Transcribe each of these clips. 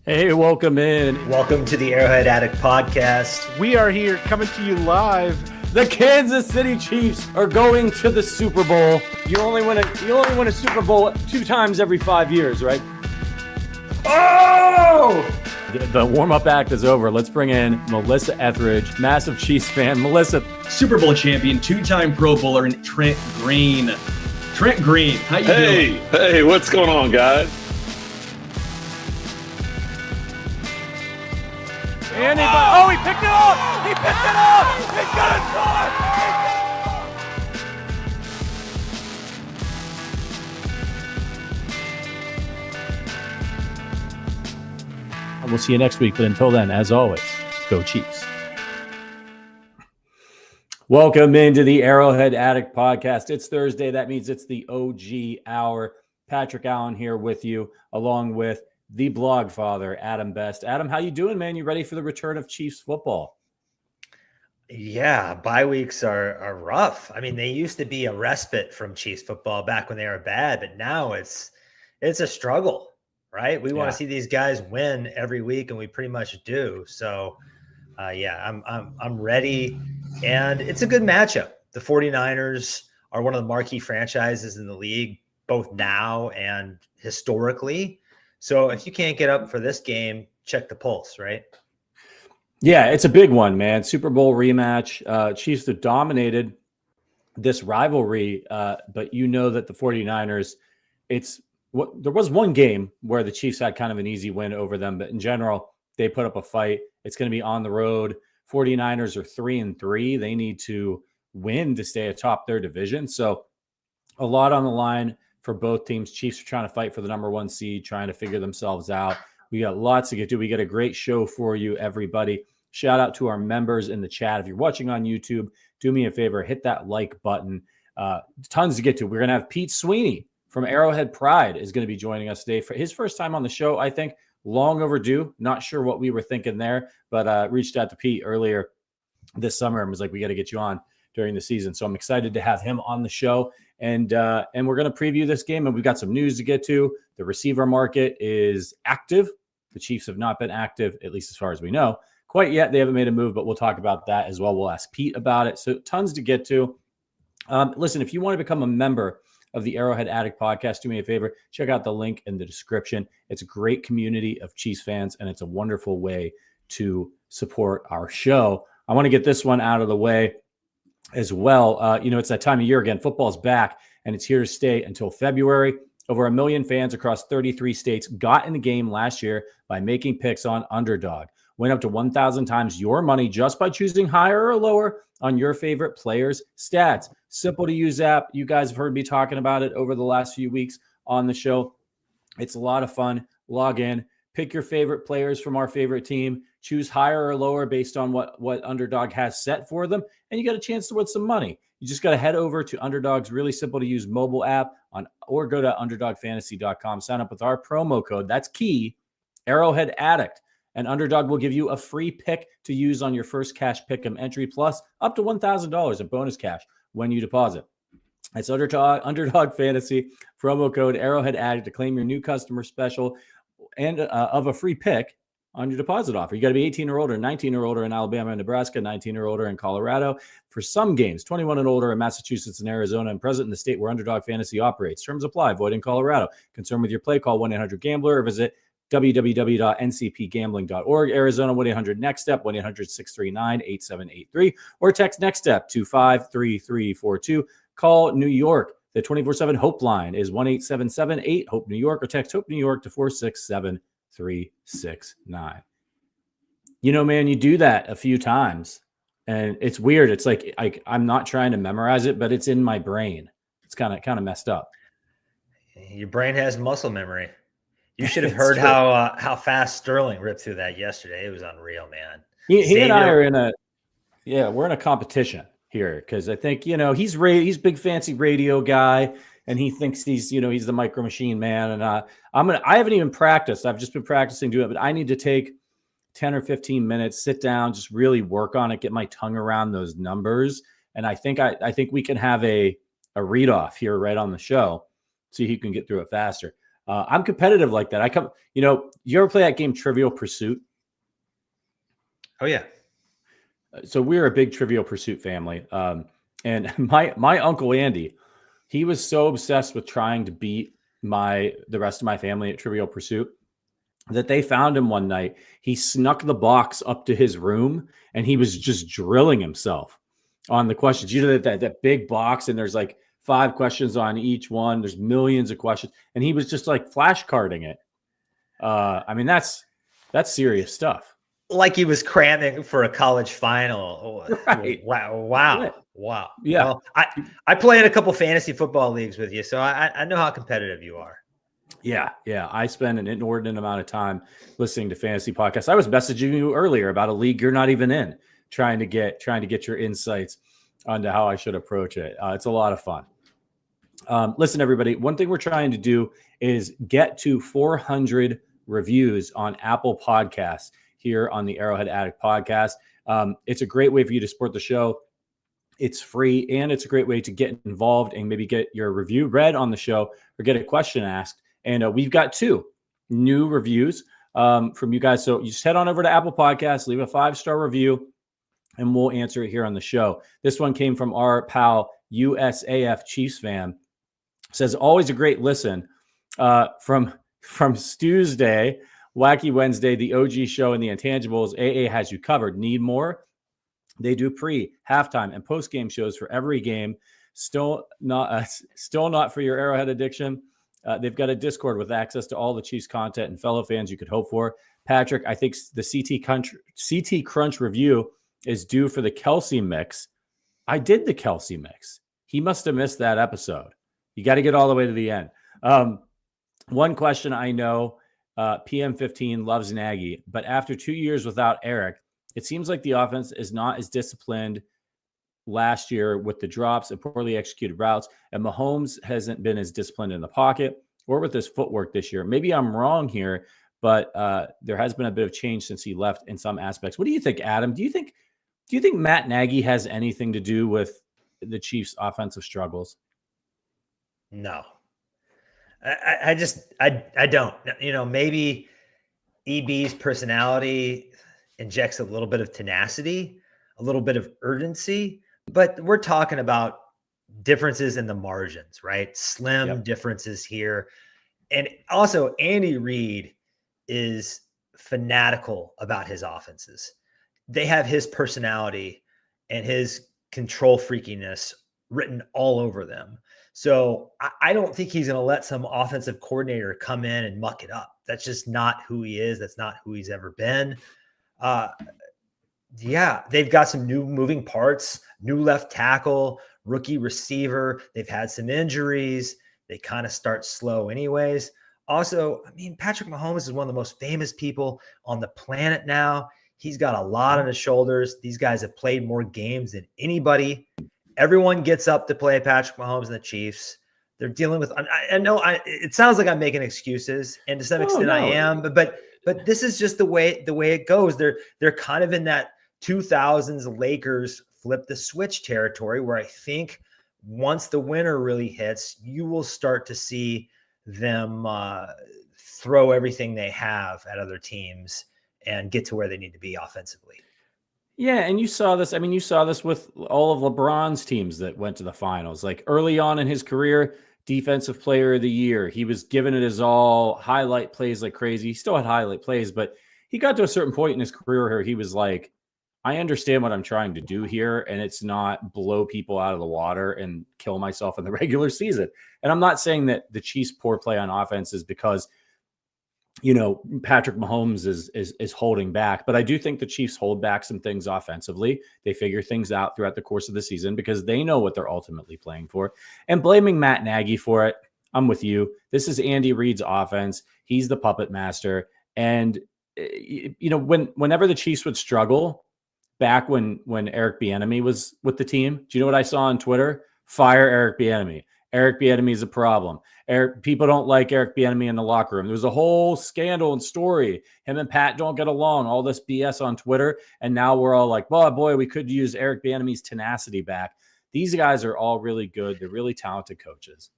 Hey, welcome in. Welcome to the Arrowhead Addict podcast. We are here coming to you live. The Kansas City Chiefs are going to the Super Bowl. You only win a Super Bowl 2 times every 5 years, right? Oh! The warm-up act is over. Let's bring in Melissa Etheridge, massive Chiefs fan. Melissa. Super Bowl champion, 2-time Pro Bowler, and Trent Green. Trent Green, how you doing? Hey, what's going on, guys? He picked it up! He picked it up! He's gonna score! We'll see you next week, but until then, as always, go Chiefs. Welcome into the Arrowhead Addict podcast. It's Thursday. That means it's the OG hour. Patrick Allen here with you, along with the blog father, Adam Best. Adam, how you doing, man? You ready for the return of Chiefs football? Yeah, bye weeks are rough. I mean, they used to be a respite from Chiefs football back when they were bad, but now it's a struggle, right? We want to see these guys win every week, and we pretty much do. So, I'm ready, and it's a good matchup. The 49ers are one of the marquee franchises in the league, both now and historically. So if you can't get up for this game, check the pulse, right? Yeah, it's a big one, man. Super Bowl rematch. Chiefs have dominated this rivalry, but you know that the 49ers, there was one game where the Chiefs had kind of an easy win over them, but in general, they put up a fight. It's going to be on the road. 49ers are 3-3. They need to win to stay atop their division. So a lot on the line for both teams. Chiefs are trying to fight for the number 1 seed, trying to figure themselves out. We got lots to get to. We got a great show for you, everybody. Shout out to our members in the chat. If you're watching on YouTube, do me a favor, hit that like button. Tons to get to. We're going to have Pete Sweeney from Arrowhead Pride is going to be joining us today for his first time on the show, I think. Long overdue. Not sure what we were thinking there, but reached out to Pete earlier this summer and was like, we got to get you on during the season. So I'm excited to have him on the show. And we're going to preview this game, and we've got some news to get to. The receiver market is active. The Chiefs have not been active, at least as far as we know, quite yet. They haven't made a move, but we'll talk about that as well. We'll ask Pete about it. So tons to get to. Listen, if you want to become a member of the Arrowhead Addict podcast, do me a favor. Check out the link in the description. It's a great community of Chiefs fans, and it's a wonderful way to support our show. I want to get this one out of the way as well. It's that time of year again. Football's back, and it's here to stay until February. Over 1 million fans across 33 states got in the game last year by making picks on Underdog. Win up to 1,000 times your money just by choosing higher or lower on your favorite players' stats. Simple to use app. You guys have heard me talking about it over the last few weeks on the show. It's a lot of fun. Log in, pick your favorite players from our favorite team, choose higher or lower based on what Underdog has set for them, and you got a chance to win some money. You just got to head over to Underdog's really simple to use mobile app or go to underdogfantasy.com. Sign up with our promo code. That's key, Arrowhead Addict. And Underdog will give you a free pick to use on your first cash pick'em entry, plus up to $1,000 in bonus cash when you deposit. It's Underdog Fantasy, promo code Arrowhead Addict to claim your new customer special and of a free pick on your deposit offer. You got to be 18 or older, 19 or older in Alabama and Nebraska, 19 or older in Colorado. For some games, 21 and older in Massachusetts and Arizona, and present in the state where Underdog Fantasy operates. Terms apply. Void in Colorado. Concerned with your play, call 1-800-GAMBLER or visit www.ncpgambling.org. Arizona, 1-800-NEXT-STEP, 1-800-639-8783, or text NEXT-STEP to 53342. Call New York. The 24/7 Hope line is 1-877-8-HOPE-NEW YORK, or text HOPE New York to 467-369. You know, man, you do that a few times, and it's weird. It's like I'm not trying to memorize it, but it's in my brain. It's kind of messed up. Your brain has muscle memory. You should have heard how fast Sterling ripped through that yesterday. It was unreal, man. He and I are we're in a competition here because I think, he's big fancy radio guy, and he thinks he's the micro machine man. And I haven't even practiced. I've just been practicing doing it, but I need to take 10 or 15 minutes, sit down, just really work on it, get my tongue around those numbers. And I think we can have a read off here right on the show, so he can get through it faster. I'm competitive like that. You ever play that game Trivial Pursuit? Oh yeah. So we're a big Trivial Pursuit family. And my uncle Andy, he was so obsessed with trying to beat the rest of my family at Trivial Pursuit that they found him one night. He snuck the box up to his room and he was just drilling himself on the questions. You know, that big box, and there's like 5 questions on each one. There's millions of questions. And he was just like flashcarding it. I mean, that's serious stuff. Like he was cramming for a college final. Right. Wow. Yeah. Well, I play in a couple fantasy football leagues with you, so I know how competitive you are. Yeah. I spend an inordinate amount of time listening to fantasy podcasts. I was messaging you earlier about a league you're not even in, trying to get your insights onto how I should approach it. It's a lot of fun. Listen, everybody, one thing we're trying to do is get to 400 reviews on Apple Podcasts here on the Arrowhead Addict podcast. It's a great way for you to support the show. It's free, and it's a great way to get involved and maybe get your review read on the show or get a question asked. And we've got 2 new reviews from you guys. So you just head on over to Apple Podcasts, leave a 5-star review, and we'll answer it here on the show. This one came from our pal, USAF Chiefs fan. Says, always a great listen from Stu's Day, Wacky Wednesday, the OG show, and the Intangibles. AA has you covered. Need more? They do pre, halftime, and post-game shows for every game. Still not for your Arrowhead addiction. They've got a Discord with access to all the Chiefs content and fellow fans you could hope for. Patrick, I think the CT Crunch review is due for the Kelsey mix. I did the Kelsey mix. He must have missed that episode. You got to get all the way to the end. One question I know, PM15 loves Nagy, but after 2 years without Eric, it seems like the offense is not as disciplined last year with the drops and poorly executed routes, and Mahomes hasn't been as disciplined in the pocket or with his footwork this year. Maybe I'm wrong here, but there has been a bit of change since he left in some aspects. What do you think, Adam? Do you think Matt Nagy has anything to do with the Chiefs' offensive struggles? No, I don't. You know, maybe EB's personality injects a little bit of tenacity, a little bit of urgency, but we're talking about differences in the margins, right? Slim differences here. And also, Andy Reid is fanatical about his offenses. They have his personality and his control freakiness written all over them. So I don't think he's going to let some offensive coordinator come in and muck it up. That's just not who he is. That's not who he's ever been. They've got some new moving parts, new left tackle, rookie receiver. They've had some injuries. They kind of start slow anyways. Also, I mean, Patrick Mahomes is one of the most famous people on the planet now. He's got a lot on his shoulders. These guys have played more games than anybody. Everyone gets up to play Patrick Mahomes and the Chiefs. They're dealing with, I know it sounds like I'm making excuses, and to some extent I am, but this is just the way it goes. They're kind of in that 2000s Lakers flip the switch territory where I think once the winter really hits, you will start to see them throw everything they have at other teams and get to where they need to be offensively. Yeah, and you saw this. I mean, you saw this with all of LeBron's teams that went to the finals. Like early on in his career, defensive player of the year, he was giving it his all, highlight plays like crazy. He still had highlight plays, but he got to a certain point in his career where he was like, I understand what I'm trying to do here, and it's not blow people out of the water and kill myself in the regular season. And I'm not saying that the Chiefs' poor play on offense is because, you know, Patrick Mahomes is holding back, but I do think the Chiefs hold back some things offensively. They figure things out throughout the course of the season because they know what they're ultimately playing for. And blaming Matt Nagy for it, I'm with you. This is Andy Reid's offense. He's the puppet master. And, you know, whenever the Chiefs would struggle, back when Eric Bieniemy was with the team, do you know what I saw on Twitter? Fire Eric Bieniemy. Eric Bieniemy is a problem. People don't like Eric Bieniemy in the locker room. There was a whole scandal and story. Him and Pat don't get along. All this BS on Twitter, and now we're all like, "Oh boy, we could use Eric Bieniemy's tenacity back." These guys are all really good. They're really talented coaches.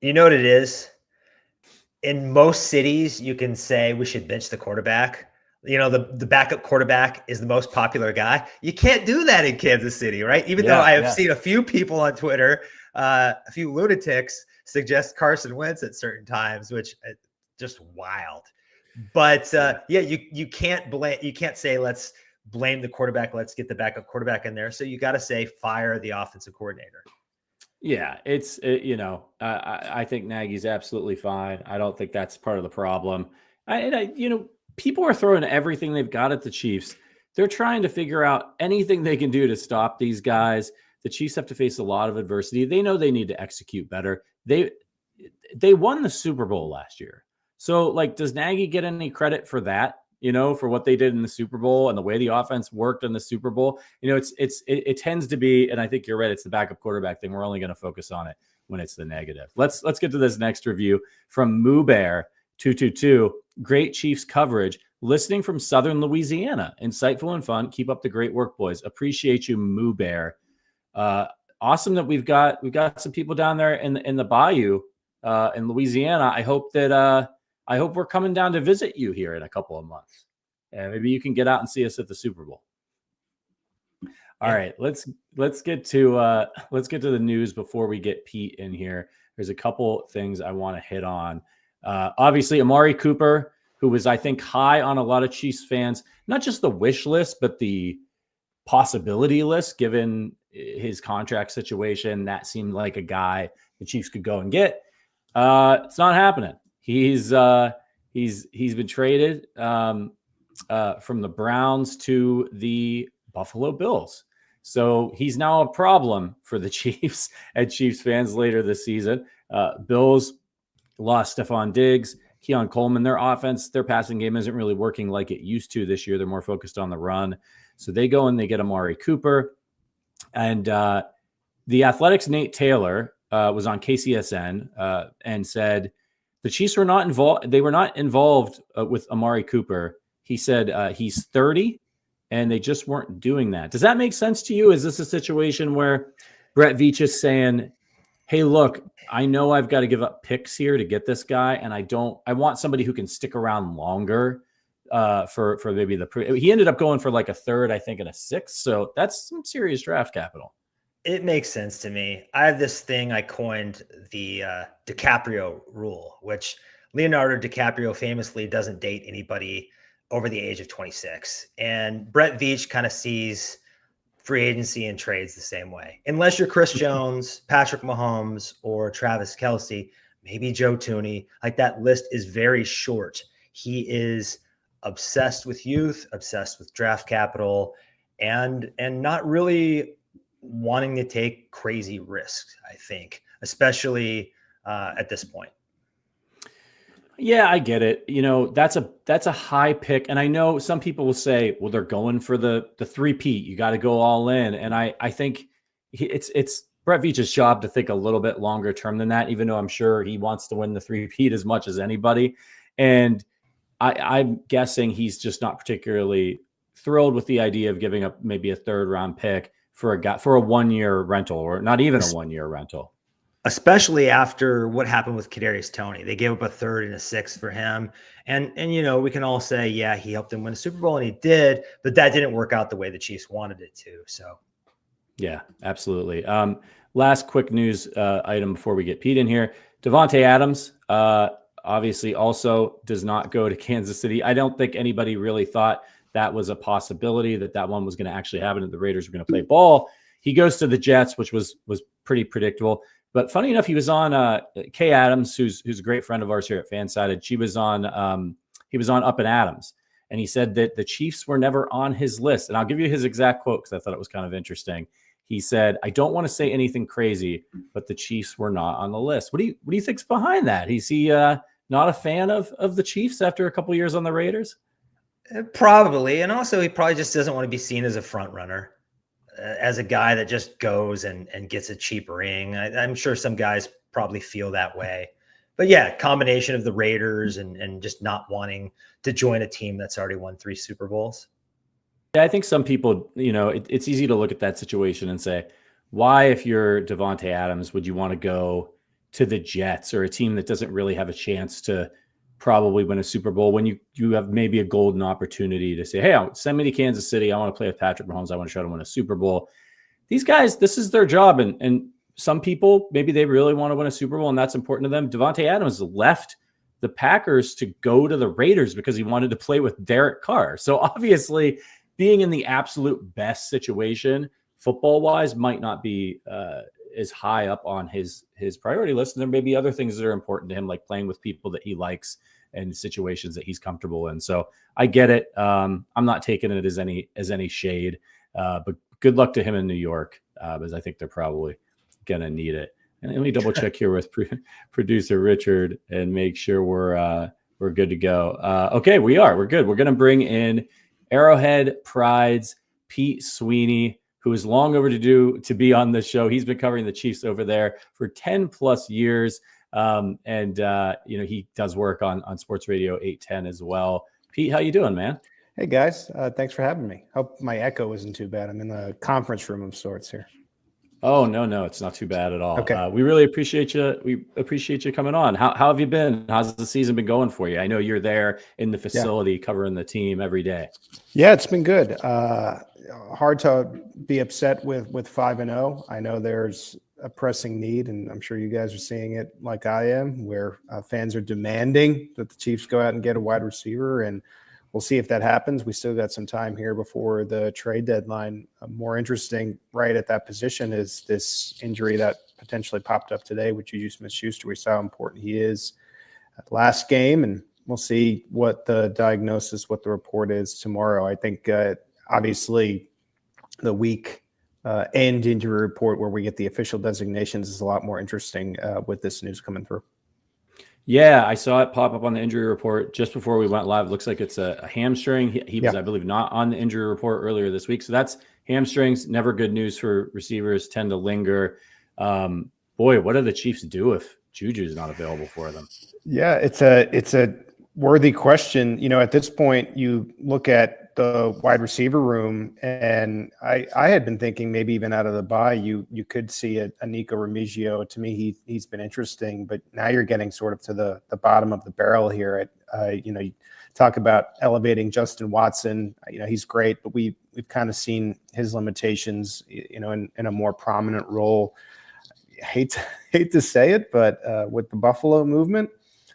You know what it is? in most cities, you can say we should bench the quarterback. The backup quarterback is the most popular guy. You can't do that in Kansas City, right? Even though I have seen a few people on Twitter, a few lunatics suggest Carson Wentz at certain times, which is just wild. But you can't say let's blame the quarterback. Let's get the backup quarterback in there. So you got to say fire the offensive coordinator. Yeah, I think Nagy's absolutely fine. I don't think that's part of the problem. People are throwing everything they've got at the Chiefs. They're trying to figure out anything they can do to stop these guys. The Chiefs have to face a lot of adversity. They know they need to execute better. They won the Super Bowl last year. So, does Nagy get any credit for that? For what they did in the Super Bowl and the way the offense worked in the Super Bowl. It tends to be, and I think you're right, it's the backup quarterback thing. We're only going to focus on it when it's the negative. Let's get to this next review from Moo Bear 222. Great Chiefs coverage. Listening from Southern Louisiana. Insightful and fun. Keep up the great work, boys. Appreciate you, Moo Bear. Awesome that we've got some people down there in the bayou in Louisiana. I hope we're coming down to visit you here in a couple of months, and maybe you can get out and see us at the Super Bowl. All right, let's get to the news before we get Pete in here. There's a couple things I want to hit on. Obviously, Amari Cooper, who was, I think, high on a lot of Chiefs fans, not just the wish list, but the possibility list, given his contract situation. That seemed like a guy the Chiefs could go and get. It's not happening. He's been traded from the Browns to the Buffalo Bills. So he's now a problem for the Chiefs and Chiefs fans later this season. Bills lost Stephon Diggs, Keon Coleman. Their offense, their passing game isn't really working like it used to this year. They're more focused on the run. So they go and they get Amari Cooper. And the Athletics' Nate Taylor was on KCSN and said the Chiefs were not involved. They were not involved with Amari Cooper. He said he's 30 and they just weren't doing that. Does that make sense to you? Is this a situation where Brett Veach is saying, hey, look, I know I've got to give up picks here to get this guy, and I want somebody who can stick around longer for maybe he ended up going for like a third, I think, and a sixth. So that's some serious draft capital. It makes sense to me. I have this thing I coined, the DiCaprio rule, which Leonardo DiCaprio famously doesn't date anybody over the age of 26. And Brett Veach kind of sees free agency and trades the same way. Unless you're Chris Jones, Patrick Mahomes, or Travis Kelce, maybe Joe Tooney, like that list is very short. He is obsessed with youth, obsessed with draft capital, and not really wanting to take crazy risks, I think, especially at this point. Yeah, I get it. That's a high pick. And I know some people will say, well, they're going for the three-peat. You got to go all in. And I think it's Brett Veach's job to think a little bit longer term than that, even though I'm sure he wants to win the three-peat as much as anybody. And I'm guessing he's just not particularly thrilled with the idea of giving up maybe a third-round pick for a 1-year rental, or not even a 1-year rental. Especially after what happened with Kadarius Toney. They gave up a third and a sixth for him. And we can all say, yeah, he helped them win a Super Bowl, and he did, but that didn't work out the way the Chiefs wanted it to. So yeah, absolutely. Last quick news item before we get Pete in here. Davante Adams obviously also does not go to Kansas City. I don't think anybody really thought that was a possibility, that one was going to actually happen, and the Raiders were going to play ball. He goes to the Jets, which was pretty predictable. But funny enough, he was on Kay Adams, who's a great friend of ours here at Fansided. He was on Up and Adams, and he said that the Chiefs were never on his list. And I'll give you his exact quote because I thought it was kind of interesting. He said, "I don't want to say anything crazy, but the Chiefs were not on the list." What do you think's behind that? Is he not a fan of the Chiefs after a couple years on the Raiders? Probably, and also he probably just doesn't want to be seen as a front runner. As a guy that just goes and gets a cheap ring. I'm sure some guys probably feel that way. But yeah, combination of the Raiders and just not wanting to join a team that's already won 3 Super Bowls. Yeah, I think some people, it's easy to look at that situation and say, why, if you're Davante Adams, would you want to go to the Jets or a team that doesn't really have a chance to probably win a Super Bowl when you have maybe a golden opportunity to say, hey, send me to Kansas City. I want to play with Patrick Mahomes. I want to try to win a Super Bowl. These guys, this is their job. And some people, maybe they really want to win a Super Bowl and that's important to them. Davante Adams left the Packers to go to the Raiders because he wanted to play with Derek Carr. So obviously being in the absolute best situation football wise might not be as high up on his priority list. And there may be other things that are important to him, like playing with people that he likes and situations that he's comfortable in. So I get it. I'm not taking it as any shade, but good luck to him in New York, because I think they're probably going to need it. And let me double check here with producer Richard and make sure we're good to go. Okay, we're good. We're going to bring in Arrowhead Pride's Pete Sweeney, who is long overdue to be on this show. He's been covering the Chiefs over there for 10 plus years. He does work on Sports Radio 810 as well. Pete, how you doing, man? Hey guys, thanks for having me. Hope my echo isn't too bad. I'm in the conference room of sorts here. Oh, no, it's not too bad at all. Okay. We really appreciate you. We appreciate you coming on. How have you been? How's the season been going for you? I know you're there in the facility covering the team every day. Yeah, it's been good. Hard to be upset with 5-0. I know there's a pressing need, and I'm sure you guys are seeing it like I am, where fans are demanding that the Chiefs go out and get a wide receiver, and we'll see if that happens. We still got some time here before the trade deadline. More interesting right at that position is this injury that potentially popped up today with Juju Smith-Schuster. We saw how important he is at last game, and we'll see what the diagnosis, what the report is tomorrow. I think obviously the week end injury report where we get the official designations is a lot more interesting with this news coming through. Yeah, I saw it pop up on the injury report just before we went live. It looks like it's a hamstring. He was, I believe, not on the injury report earlier this week. So that's hamstrings. Never good news for receivers, tend to linger. Boy, what do the Chiefs do if Juju is not available for them? Yeah, it's a worthy question. At this point, you look at the wide receiver room, and I had been thinking maybe even out of the bye, you could see a Nico Remigio. To me, he's been interesting, but now you're getting sort of to the bottom of the barrel here. You talk about elevating Justin Watson. He's great, but we've kind of seen his limitations. In a more prominent role. Hate to say it, but with the Buffalo movement,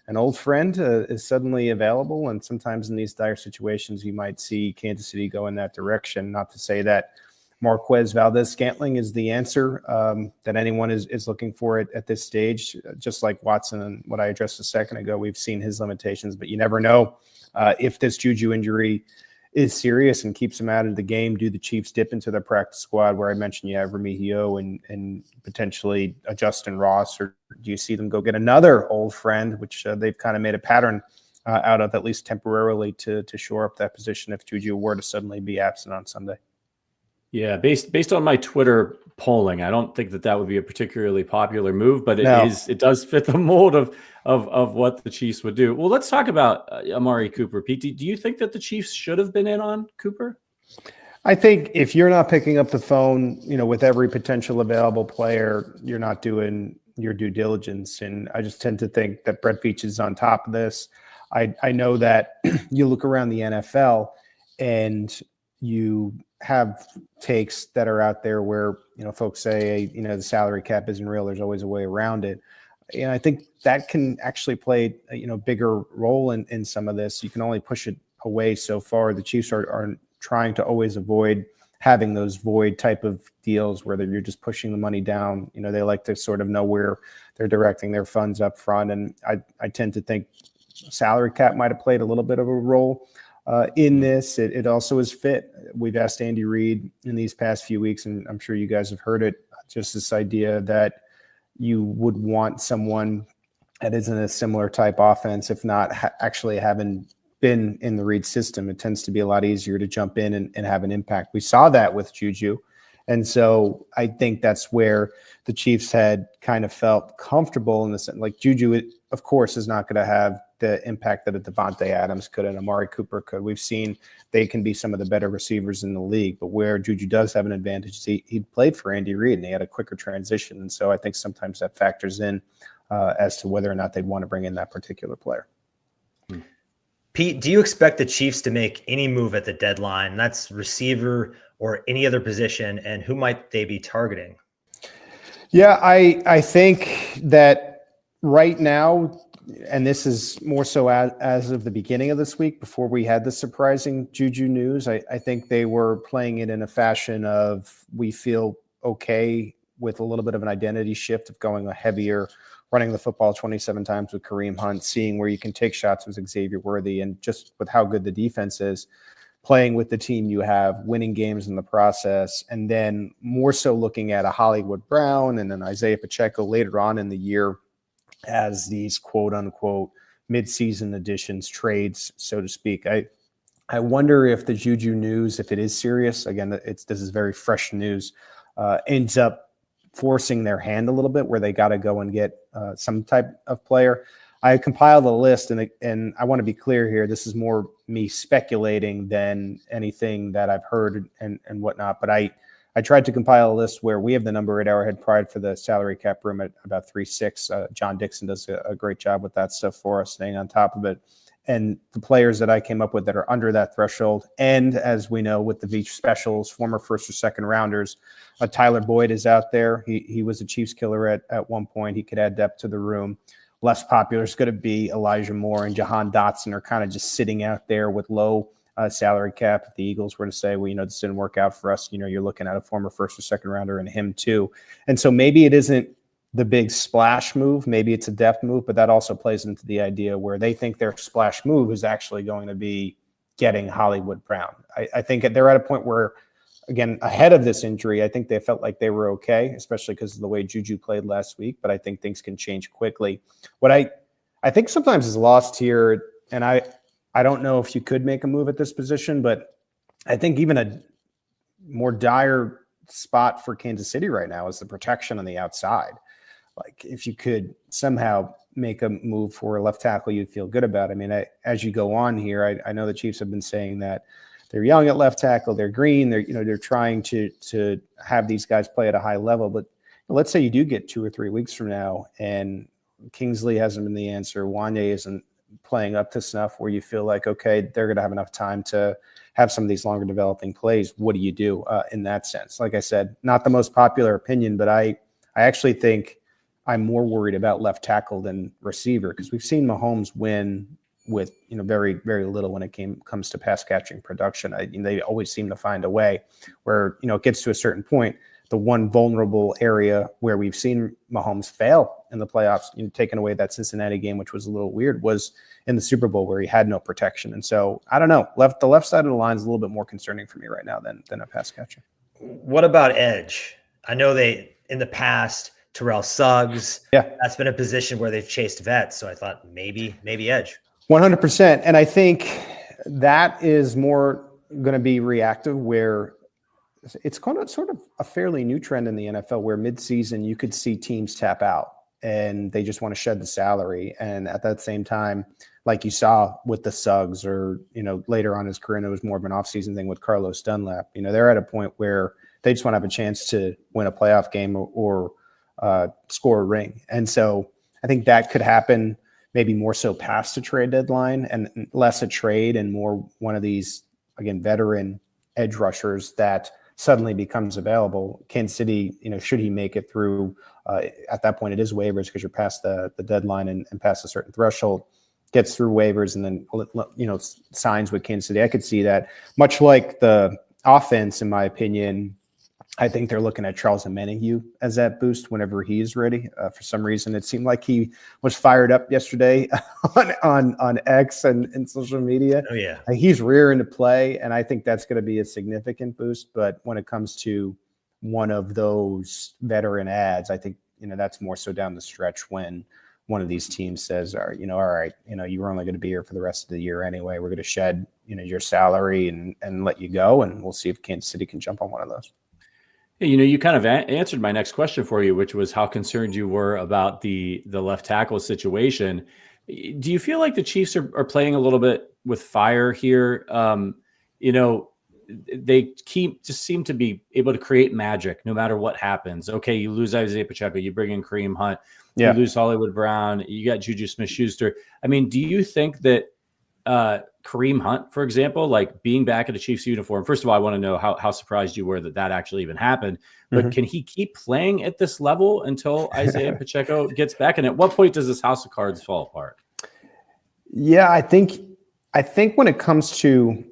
an old friend is suddenly available, and sometimes in these dire situations, you might see Kansas City go in that direction. Not to say that Marquez Valdez-Scantling is the answer that anyone is looking for at this stage. Just like Watson and what I addressed a second ago, we've seen his limitations, but you never know if this Juju injury is serious and keeps him out of the game. Do the Chiefs dip into their practice squad where I mentioned you have Remigio and potentially a Justin Ross, or do you see them go get another old friend, which they've kind of made a pattern out of, at least temporarily, to shore up that position if Juju were to suddenly be absent on Sunday? Yeah, based on my Twitter polling, I don't think that would be a particularly popular move, but it does fit the mold of what the Chiefs would do. Well, let's talk about Amari Cooper. Pete, do you think that the Chiefs should have been in on Cooper? I think if you're not picking up the phone, with every potential available player, you're not doing your due diligence. And I just tend to think that Brett Veach is on top of this. I know that you look around the NFL and you have takes that are out there where, folks say, the salary cap isn't real. There's always a way around it. And I think that can actually play, bigger role in some of this. You can only push it away so far. The Chiefs are trying to always avoid having those void type of deals where you're just pushing the money down. They like to sort of know where they're directing their funds up front. And I tend to think salary cap might have played a little bit of a role in this. It also is fit. We've asked Andy Reid in these past few weeks, and I'm sure you guys have heard it, just this idea that you would want someone that is in a similar type offense, if not actually having been in the Reid system. It tends to be a lot easier to jump in and have an impact. We saw that with Juju. And so I think that's where the Chiefs had kind of felt comfortable in the sense, like Juju, of course, is not going to have the impact that a Davante Adams could and Amari Cooper could. We've seen they can be some of the better receivers in the league, but where Juju does have an advantage, he played for Andy Reid and he had a quicker transition. And so I think sometimes that factors in as to whether or not they'd want to bring in that particular player. Pete, do you expect the Chiefs to make any move at the deadline? That's receiver or any other position, and who might they be targeting? Yeah, I think that right now, and this is more so as of the beginning of this week, before we had the surprising Juju news, I think they were playing it in a fashion of, we feel okay with a little bit of an identity shift of going a heavier, running the football 27 times with Kareem Hunt, seeing where you can take shots with Xavier Worthy, and just with how good the defense is, playing with the team you have, winning games in the process, and then more so looking at a Hollywood Brown and an Isaiah Pacheco later on in the year as these quote unquote midseason additions, trades, so to speak. I wonder if the Juju news, if it is serious, again, this is very fresh news, ends up forcing their hand a little bit where they got to go and get some type of player. I compiled a list, and I want to be clear here. This is more me speculating than anything that I've heard and whatnot. But I tried to compile a list where we have the number at Arrowhead Pride for the salary cap room at about 3.6. John Dixon does a great job with that stuff for us, staying on top of it. And the players that I came up with that are under that threshold, and as we know with the Veach specials, former first or second rounders, Tyler Boyd is out there. He was a Chiefs killer at one point. He could add depth to the room. Less popular is going to be Elijah Moore and Jahan Dotson are kind of just sitting out there with low salary cap. If the Eagles were to say, well, this didn't work out for us, you're looking at a former first or second rounder and him too. And so maybe it isn't the big splash move. Maybe it's a depth move, but that also plays into the idea where they think their splash move is actually going to be getting Hollywood Brown. I think they're at a point where, again, ahead of this injury, I think they felt like they were okay, especially because of the way Juju played last week, but I think things can change quickly. What I think sometimes is lost here, and I don't know if you could make a move at this position, but I think even a more dire spot for Kansas City right now is the protection on the outside. Like, if you could somehow make a move for a left tackle you'd feel good about. I mean, as you go on here, I know the Chiefs have been saying that they're young at left tackle, they're green, they're trying to have these guys play at a high level. But let's say you do get 2 or 3 weeks from now and Kingsley hasn't been the answer, Wanye isn't playing up to snuff, where you feel like, okay, they're going to have enough time to have some of these longer developing plays. What do you do in that sense? Like I said, not the most popular opinion, but I actually think I'm more worried about left tackle than receiver, because we've seen Mahomes win with very, very little when it comes to pass catching production. They always seem to find a way where it gets to a certain point. The one vulnerable area where we've seen Mahomes fail in the playoffs, taking away that Cincinnati game, which was a little weird, was in the Super Bowl where he had no protection. And so I don't know. The left side of the line is a little bit more concerning for me right now than a pass catcher. What about edge? I know they in the past. Terrell Suggs. Yeah, that's been a position where they've chased vets. So I thought maybe edge. 100%. And I think that is more going to be reactive, where it's kind of sort of a fairly new trend in the NFL where midseason you could see teams tap out and they just want to shed the salary. And at that same time, like you saw with the Suggs, or, later on in his career, and it was more of an offseason thing with Carlos Dunlap, they're at a point where they just want to have a chance to win a playoff game or score a ring. And so I think that could happen maybe more so past the trade deadline and less a trade and more one of these, again, veteran edge rushers that suddenly becomes available. Kansas City, should he make it through, at that point it is waivers because you're past the deadline and past a certain threshold, gets through waivers and then, signs with Kansas City. I could see that, much like the offense, in my opinion. I think they're looking at Charles Omenihu as that boost whenever he is ready. For some reason, it seemed like he was fired up yesterday on X and social media. Oh, yeah. He's rearing to play, and I think that's going to be a significant boost. But when it comes to one of those veteran ads, I think, that's more so down the stretch when one of these teams says, all right, you were only going to be here for the rest of the year anyway. We're going to shed, your salary and let you go, and we'll see if Kansas City can jump on one of those. You kind of answered my next question for you, which was how concerned you were about the left tackle situation. Do you feel like the Chiefs are playing a little bit with fire here? they just seem to be able to create magic no matter what happens. Okay, you lose Isaiah Pacheco, you bring in Kareem Hunt, you lose Hollywood Brown, you got Juju Smith-Schuster. I mean, do you think that Kareem Hunt, for example, like being back in a Chiefs uniform, first of all, I want to know how surprised you were that actually even happened, but can he keep playing at this level until Isaiah Pacheco gets back? And at what point does this house of cards fall apart? Yeah, I think when it comes to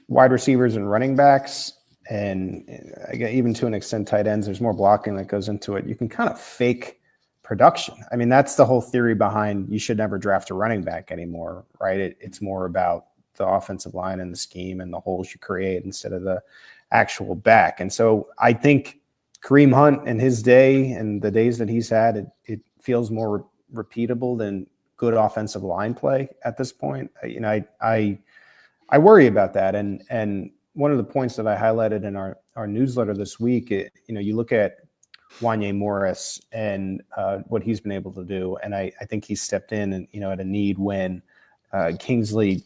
wide receivers and running backs, and even to an extent tight ends, there's more blocking that goes into it. You can kind of fake production. I mean, that's the whole theory behind you should never draft a running back anymore, right? It's more about the offensive line and the scheme and the holes you create instead of the actual back. And so I think Kareem Hunt in his day and the days that he's had, it feels more repeatable than good offensive line play at this point. I worry about that. And one of the points that I highlighted in our newsletter this week, you look at Wanye Morris and what he's been able to do. And I think he stepped in and, at a need when Kingsley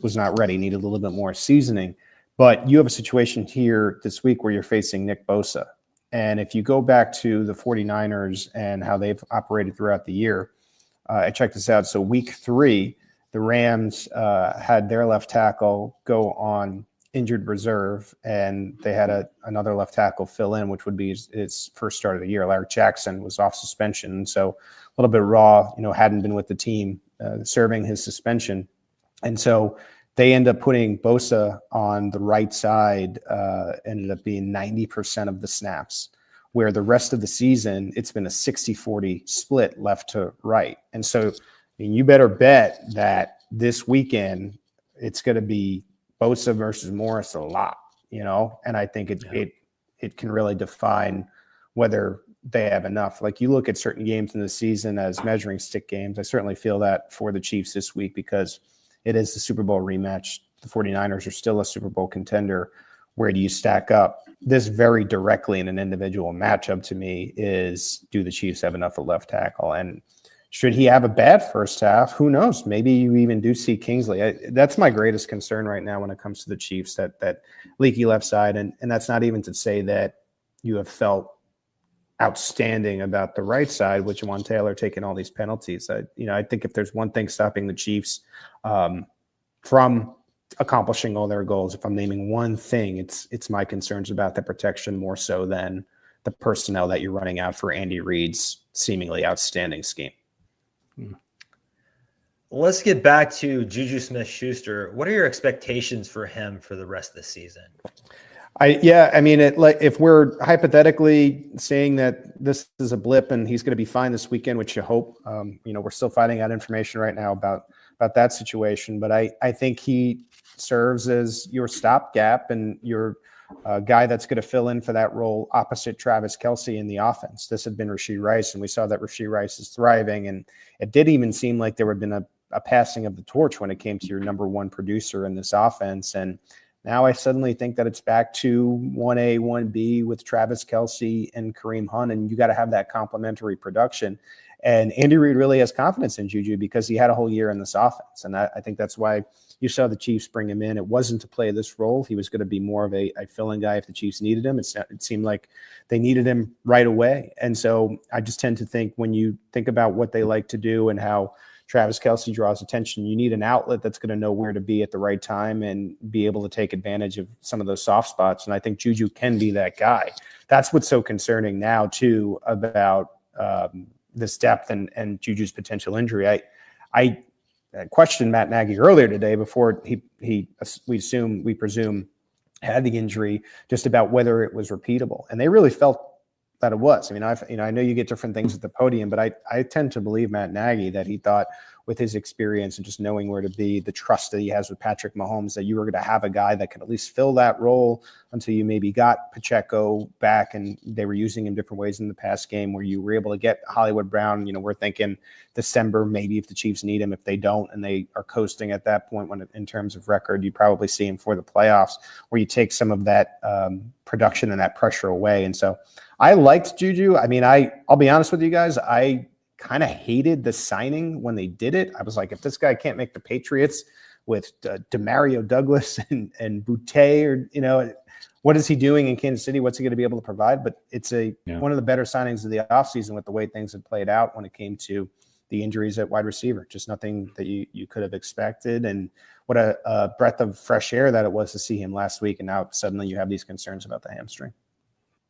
was not ready, needed a little bit more seasoning. But you have a situation here this week where you're facing Nick Bosa. And if you go back to the 49ers and how they've operated throughout the year, I checked this out. So week 3, the Rams had their left tackle go on injured reserve, and they had another left tackle fill in, which would be his first start of the year. Larry Jackson was off suspension, and so a little bit raw, hadn't been with the team serving his suspension. And so they end up putting Bosa on the right side, ended up being 90% of the snaps, where the rest of the season, it's been a 60-40 split left to right. And so you better bet that this weekend it's going to be Bosa versus Morris a lot, and I think it can really define whether they have enough. Like you look at certain games in the season as measuring stick games. I certainly feel that for the Chiefs this week because it is the Super Bowl rematch. The 49ers are still a Super Bowl contender. Where do you stack up? This very directly in an individual matchup to me is, do the Chiefs have enough at left tackle? And should he have a bad first half? Who knows? Maybe you even do see Kingsley. That's my greatest concern right now when it comes to the Chiefs, that leaky left side. And that's not even to say that you have felt outstanding about the right side, with Jawan Taylor taking all these penalties. I think if there's one thing stopping the Chiefs from accomplishing all their goals, if I'm naming one thing, it's my concerns about the protection more so than the personnel that you're running out for Andy Reid's seemingly outstanding scheme. Let's get back to Juju Smith-Schuster. What are your expectations for him for the rest of the season? If we're hypothetically saying that this is a blip and he's going to be fine this weekend, which you hope, we're still finding out information right now about that situation. But I think he serves as your stopgap and your guy that's going to fill in for that role opposite Travis Kelce in the offense. This had been Rashee Rice, and we saw that Rashee Rice is thriving. And it did even seem like there had been a passing of the torch when it came to your number one producer in this offense. And now I suddenly think that it's back to 1A, 1B with Travis Kelce and Kareem Hunt, and you got to have that complementary production. And Andy Reid really has confidence in Juju because he had a whole year in this offense. And I think that's why you saw the Chiefs bring him in. It wasn't to play this role. He was going to be more of a fill-in guy if the Chiefs needed him. It seemed like they needed him right away. And so I just tend to think when you think about what they like to do and how Travis Kelce draws attention, you need an outlet that's going to know where to be at the right time and be able to take advantage of some of those soft spots. And I think Juju can be that guy. That's what's so concerning now, too, about this depth and Juju's potential injury. I questioned Matt Nagy earlier today before we presume had the injury, just about whether it was repeatable, and they really felt that it was. I mean, I know you get different things at the podium, but I tend to believe Matt Nagy that he thought, with his experience and just knowing where to be, the trust that he has with Patrick Mahomes, that you were going to have a guy that could at least fill that role until you maybe got Pacheco back, and they were using him different ways in the past game where you were able to get Hollywood Brown. We're thinking December, maybe if the Chiefs need him. If they don't and they are coasting at that point, when in terms of record, you probably see him for the playoffs, where you take some of that production and that pressure away. And so I liked Juju. I mean, I'll be honest with you guys, I kind of hated the signing when they did it. I was like, if this guy can't make the Patriots with Demario Douglas and Boutte, or what is he doing in Kansas City? What's he going to be able to provide? But it's one of the better signings of the offseason with the way things had played out when it came to the injuries at wide receiver. Just nothing that you could have expected. And what a breath of fresh air that it was to see him last week. And now suddenly you have these concerns about the hamstring.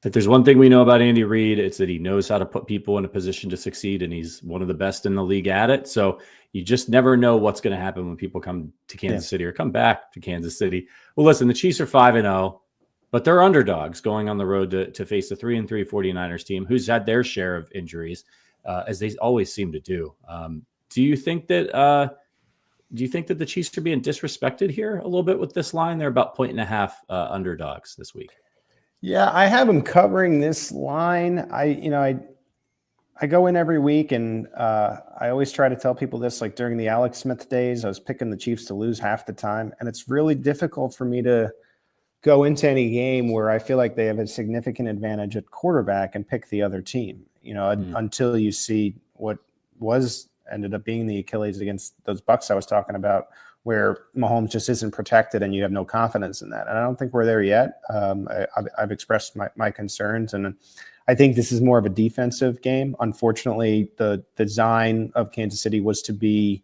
If there's one thing we know about Andy Reid, it's that he knows how to put people in a position to succeed, and he's one of the best in the league at it. So you just never know what's going to happen when people come to Kansas City or come back to Kansas City. Well, listen, the Chiefs are 5-0, but they're underdogs going on the road to face the 3-3 49ers team, who's had their share of injuries, as they always seem to do. Do you think that the Chiefs are being disrespected here a little bit with this line? They're about 1.5 underdogs this week. Yeah, I have them covering this line. I go in every week, and I always try to tell people this, like during the Alex Smith days, I was picking the Chiefs to lose half the time. And it's really difficult for me to go into any game where I feel like they have a significant advantage at quarterback and pick the other team, until you see what ended up being the Achilles against those Bucs I was talking about, where Mahomes just isn't protected and you have no confidence in that. And I don't think we're there yet. I've expressed my concerns, and I think this is more of a defensive game. Unfortunately, the design of Kansas City was to be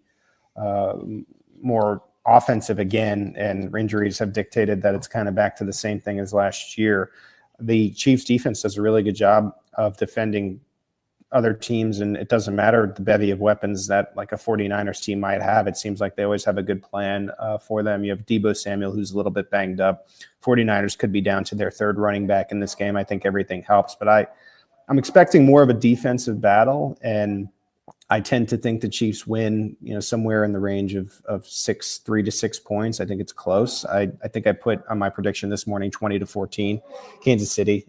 more offensive again, and injuries have dictated that it's kind of back to the same thing as last year. The Chiefs defense does a really good job of defending other teams, and it doesn't matter the bevy of weapons that like a 49ers team might have. It seems like they always have a good plan for them. You have Deebo Samuel, who's a little bit banged up. 49ers could be down to their third running back in this game. I think everything helps, but I'm expecting more of a defensive battle, and I tend to think the Chiefs win, somewhere in the range of 3 to 6 points. I think it's close. I think I put on my prediction this morning 20-14 Kansas City.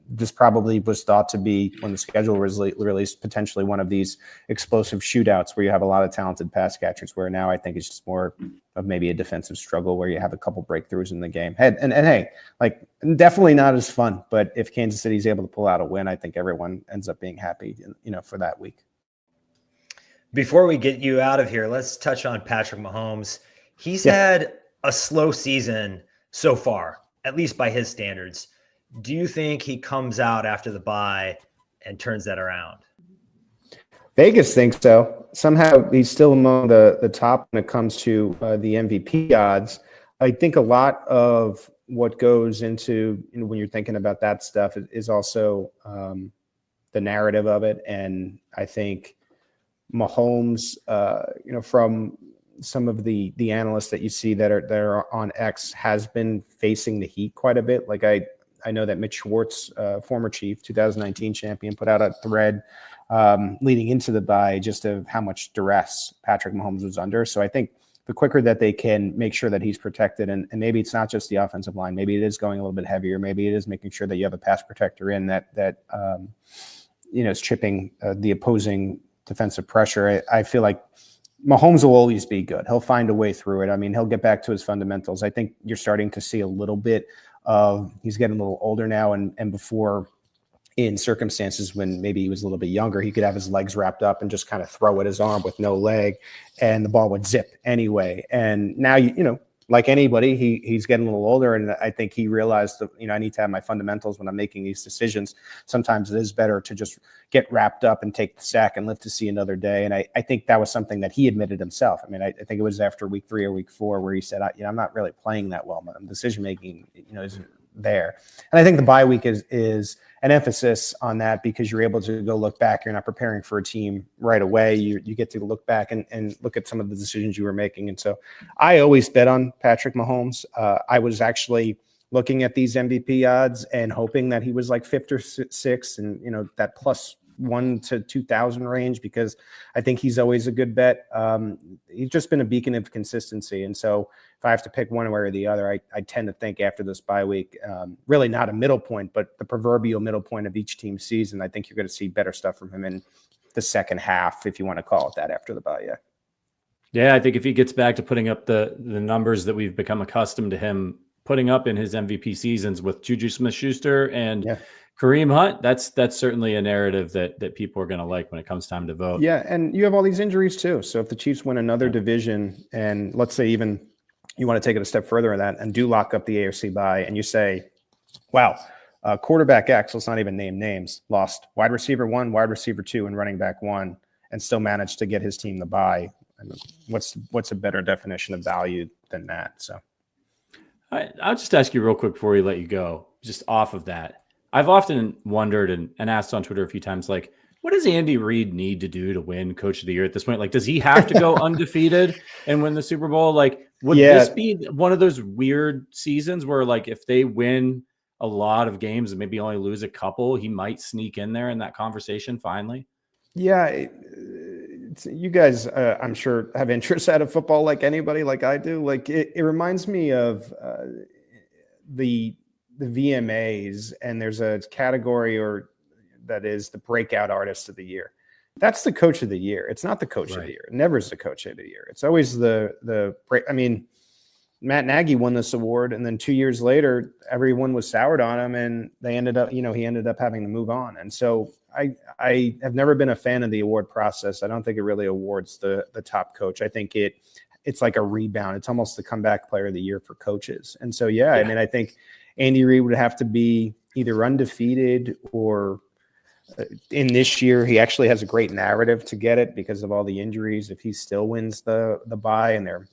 This probably was thought to be, when the schedule was released, potentially one of these explosive shootouts where you have a lot of talented pass catchers, where now I think it's just more of maybe a defensive struggle where you have a couple breakthroughs in the game. And hey, like, definitely not as fun, but if Kansas City is able to pull out a win, I think everyone ends up being happy, for that week. Before we get you out of here, let's touch on Patrick Mahomes. He's had a slow season so far, at least by his standards. Do you think he comes out after the bye and turns that around? Vegas thinks so. Somehow he's still among the top when it comes to the MVP odds. I think a lot of what goes into, when you're thinking about that stuff is also the narrative of it. And I think Mahomes, from some of the analysts that you see that are on X, has been facing the heat quite a bit. Like I know that Mitch Schwartz, former Chief, 2019 champion, put out a thread leading into the bye just of how much duress Patrick Mahomes was under. So I think the quicker that they can make sure that he's protected, and maybe it's not just the offensive line, maybe it is going a little bit heavier, maybe it is making sure that you have a pass protector in that is chipping the opposing defensive pressure. I feel like Mahomes will always be good. He'll find a way through it. I mean, he'll get back to his fundamentals. I think you're starting to see a little bit of, he's getting a little older now, and before, in circumstances when maybe he was a little bit younger, he could have his legs wrapped up and just kind of throw at his arm with no leg, and the ball would zip anyway. And now, like anybody, he's getting a little older, and I think he realized that, I need to have my fundamentals when I'm making these decisions. Sometimes it is better to just get wrapped up and take the sack and live to see another day. And I think that was something that he admitted himself. I mean, I think it was after week 3 or week 4 where he said, I'm not really playing that well. My decision-making, isn't there. And I think the bye week is an emphasis on that, because you're able to go look back. You're not preparing for a team right away. You get to look back and look at some of the decisions you were making. And so I always bet on Patrick Mahomes. I was actually looking at these MVP odds and hoping that he was like 5th or 6th, and, that plus 1 to 2,000 range, because I think he's always a good bet. He's just been a beacon of consistency. And so if I have to pick one way or the other, I tend to think after this bye week, really not a middle point, but the proverbial middle point of each team's season, I think you're going to see better stuff from him in the second half, if you want to call it that, after the bye. Yeah, I think if he gets back to putting up the numbers that we've become accustomed to him putting up in his MVP seasons with Juju Smith-Schuster and Kareem Hunt, that's certainly a narrative that people are going to like when it comes time to vote. Yeah, and you have all these injuries too. So if the Chiefs win another division, and let's say even you want to take it a step further in that and do lock up the AFC bye, and you say, wow, quarterback X, let's not even name names, lost wide receiver 1, wide receiver 2, and running back 1, and still managed to get his team the bye. I mean, what's a better definition of value than that? So I'll just ask you real quick before we let you go, just off of that. I've often wondered and asked on Twitter a few times, like, what does Andy Reid need to do to win Coach of the Year at this point? Like, does he have to go undefeated and win the Super Bowl? Like, would this be one of those weird seasons where, like, if they win a lot of games and maybe only lose a couple, he might sneak in there in that conversation finally? Yeah, you guys, I'm sure, have interest out of football like anybody, like I do. Like, it reminds me of the VMAs, and there's a category that is the breakout artist of the year. That's the coach of the year. It's not the coach of the year. It never is the coach of the year. It's always the break. I mean, Matt Nagy won this award, and then 2 years later, everyone was soured on him, and he ended up having to move on. And so I have never been a fan of the award process. I don't think it really awards the top coach. I think it's like a rebound. It's almost the comeback player of the year for coaches. And so, I mean, I think Andy Reid would have to be either undefeated or in this year, he actually has a great narrative to get it because of all the injuries. If he still wins the bye and they're,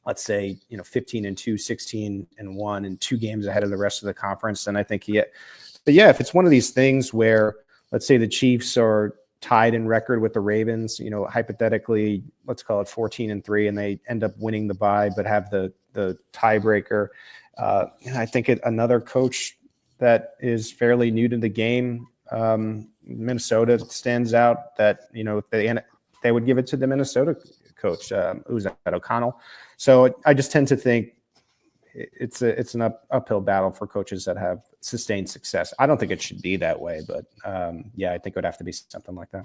let's say, 15-2, 16-1, and 2 games ahead of the rest of the conference, then I think but if it's one of these things where, let's say the Chiefs are tied in record with the Ravens, hypothetically, let's call it 14-3, and they end up winning the bye, but have the tiebreaker. I think another coach that is fairly new to the game, Minnesota stands out that, they would give it to the Minnesota coach, who's at O'Connell. So I just tend to think it's an uphill battle for coaches that have sustained success. I don't think it should be that way, but I think it would have to be something like that.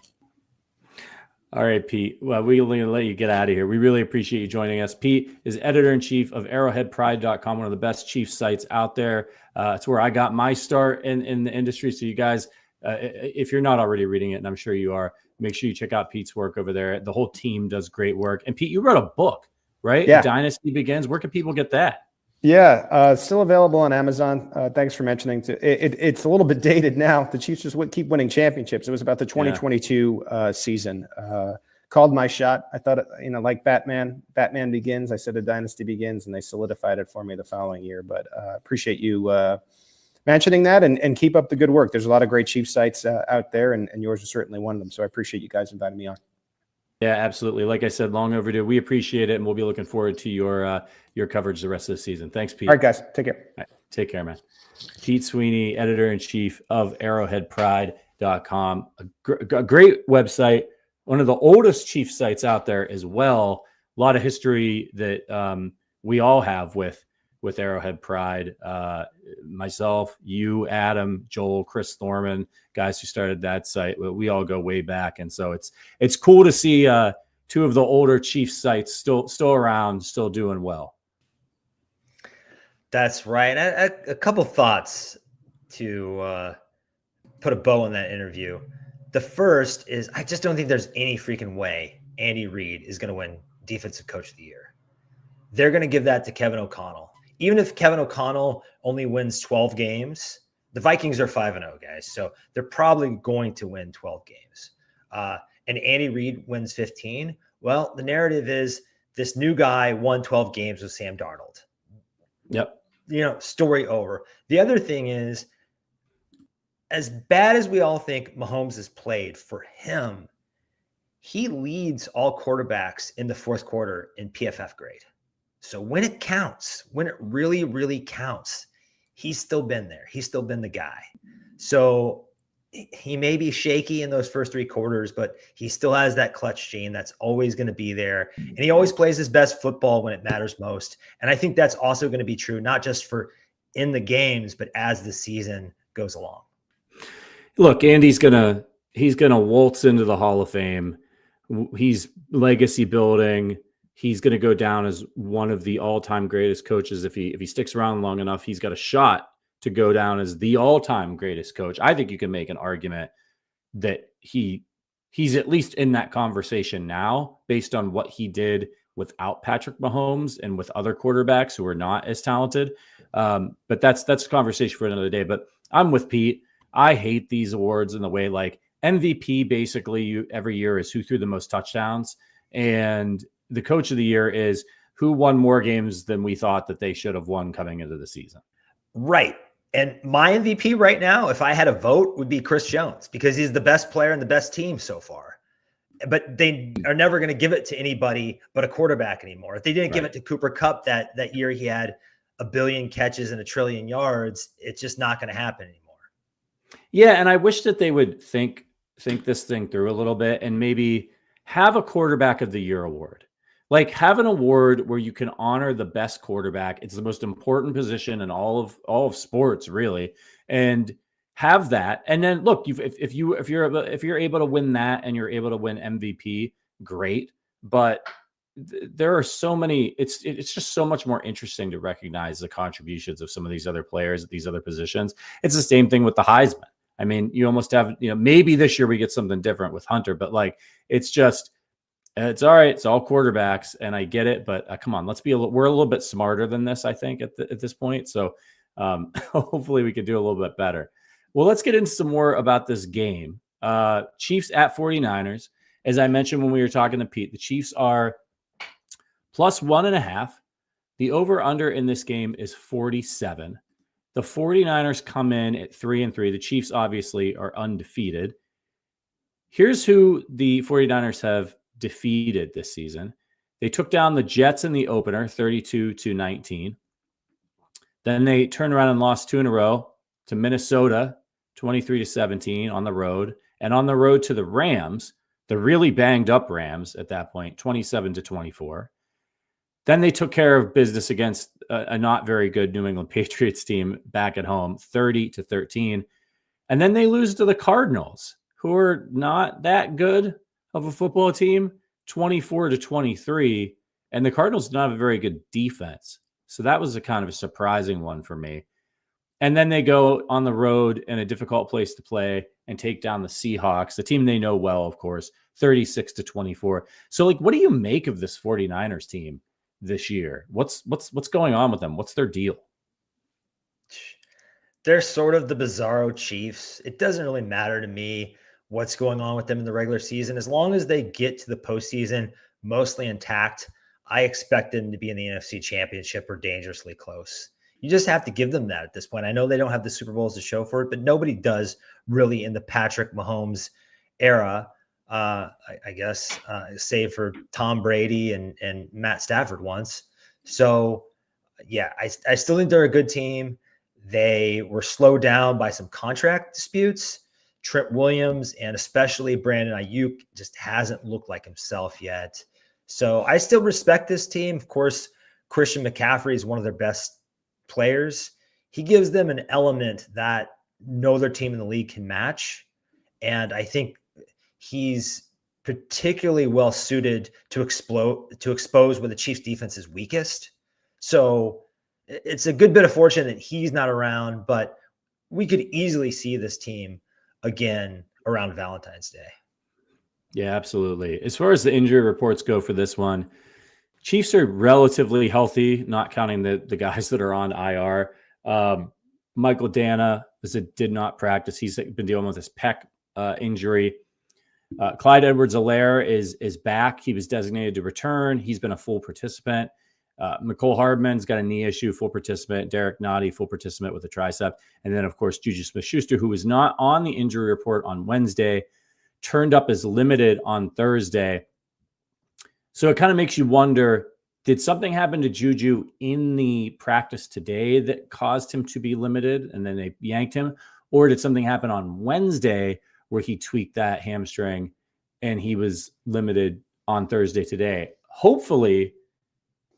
All right, Pete. Well, we're going to let you get out of here. We really appreciate you joining us. Pete is editor-in-chief of arrowheadpride.com, one of the best Chiefs sites out there. It's where I got my start in the industry. So you guys, if you're not already reading it, and I'm sure you are, make sure you check out Pete's work over there. The whole team does great work. And Pete, you wrote a book, right? Yeah. Dynasty Begins. Where can people get that? Yeah, still available on Amazon. Thanks for mentioning. It's a little bit dated now. The Chiefs just keep winning championships. It was about the 2022 season. Called my shot. I thought, like Batman Begins. I said a dynasty begins, and they solidified it for me the following year. But appreciate you mentioning that, and keep up the good work. There's a lot of great Chiefs sites out there, and yours is certainly one of them. So I appreciate you guys inviting me on. Yeah, absolutely. Like I said, long overdue. We appreciate it, and we'll be looking forward to your coverage the rest of the season. Thanks, Pete. All right, guys. Take care. All right, take care, man. Pete Sweeney, editor-in-chief of arrowheadpride.com. A great website. One of the oldest Chief sites out there as well. A lot of history that we all have with Arrowhead Pride. Myself, you, Adam, Joel, Chris Thorman, guys who started that site. We all go way back, and so it's cool to see 2 of the older Chief sites still around, still doing well. That's right. A couple thoughts to put a bow on that interview. The first is I just don't think there's any freaking way Andy Reid is going to win Defensive Coach of the Year. They're going to give that to Kevin O'Connell. Even if Kevin O'Connell only wins 12 games, the Vikings are 5-0, guys. So they're probably going to win 12 games. And Andy Reid wins 15. Well, the narrative is this new guy won 12 games with Sam Darnold. Yep. Story over. The other thing is, as bad as we all think Mahomes has played, for him, he leads all quarterbacks in the fourth quarter in PFF grade. So when it counts, when it really, really counts, he's still been there. He's still been the guy. So he may be shaky in those first 3 quarters, but he still has that clutch gene that's always going to be there. And he always plays his best football when it matters most. And I think that's also going to be true, not just for in the games, but as the season goes along. Look, Andy's he's gonna waltz into the Hall of Fame. He's legacy building. He's going to go down as one of the all-time greatest coaches. If he sticks around long enough, he's got a shot to go down as the all-time greatest coach. I think you can make an argument that he's at least in that conversation now based on what he did without Patrick Mahomes and with other quarterbacks who are not as talented. But that's a conversation for another day. But I'm with Pete. I hate these awards in the way like MVP basically every year is who threw the most touchdowns. And the coach of the year is who won more games than we thought that they should have won coming into the season. Right. And my MVP right now, if I had a vote, would be Chris Jones because he's the best player and the best team so far. But they are never going to give it to anybody but a quarterback anymore. If they didn't give it to Cooper Kupp that year he had 1 billion catches and 1 trillion yards, it's just not going to happen anymore. Yeah, and I wish that they would think this thing through a little bit and maybe have a quarterback of the year award. Like have an award where you can honor the best quarterback. It's the most important position in all of sports, really, and have that. And then look, if you're able to win that and you're able to win MVP, great. But there are so many. It's just so much more interesting to recognize the contributions of some of these other players at these other positions. It's the same thing with the Heisman. I mean, you almost have maybe this year we get something different with Hunter, but like it's all right. It's all quarterbacks, and I get it, but come on, we're a little bit smarter than this, I think, at this point. So hopefully we can do a little bit better. Well, let's get into some more about this game. Chiefs at 49ers. As I mentioned when we were talking to Pete, the Chiefs are +1.5. The over-under in this game is 47. The 49ers come in at 3-3. The Chiefs obviously are undefeated. Here's who the 49ers have defeated this season. They took down the Jets in the opener, 32-19. Then they turned around and lost 2 in a row to Minnesota, 23-17 on the road, and on the road to the Rams, the really banged up Rams at that point, 27-24. Then they took care of business against a not very good New England Patriots team back at home, 30-13. And then they lose to the Cardinals, who are not that good of a football team, 24-23. And the Cardinals do not have a very good defense. So that was a kind of a surprising one for me. And then they go on the road in a difficult place to play and take down the Seahawks, the team they know well, of course, 36-24. So like, what do you make of this 49ers team this year? What's going on with them? What's their deal? They're sort of the bizarro Chiefs. It doesn't really matter to me what's going on with them in the regular season. As long as they get to the postseason mostly intact, I expect them to be in the NFC Championship or dangerously close. You just have to give them that at this point. I know they don't have the Super Bowls to show for it, but nobody does really in the Patrick Mahomes era, I guess, save for Tom Brady and Matt Stafford once. So, yeah, I still think they're a good team. They were slowed down by some contract disputes. Trent Williams and especially Brandon Ayuk just hasn't looked like himself yet. So I still respect this team. Of course, Christian McCaffrey is one of their best players. He gives them an element that no other team in the league can match. And I think he's particularly well suited to expose where the Chiefs defense is weakest. So it's a good bit of fortune that he's not around, but we could easily see this team again around Valentine's Day. Yeah, absolutely. As far as the injury reports go for this one, Chiefs are relatively healthy, not counting the guys that are on IR. Michael Dana did not practice. He's been dealing with his pec injury. Clyde Edwards-Helaire is back. He was designated to return. He's been a full participant. Mecole Hardman's got a knee issue, full participant. Derek Nottie, full participant with a tricep. And then, of course, Juju Smith-Schuster, who was not on the injury report on Wednesday, turned up as limited on Thursday. So it kind of makes you wonder, did something happen to Juju in the practice today that caused him to be limited and then they yanked him? Or did something happen on Wednesday where he tweaked that hamstring and he was limited on Thursday today? Hopefully,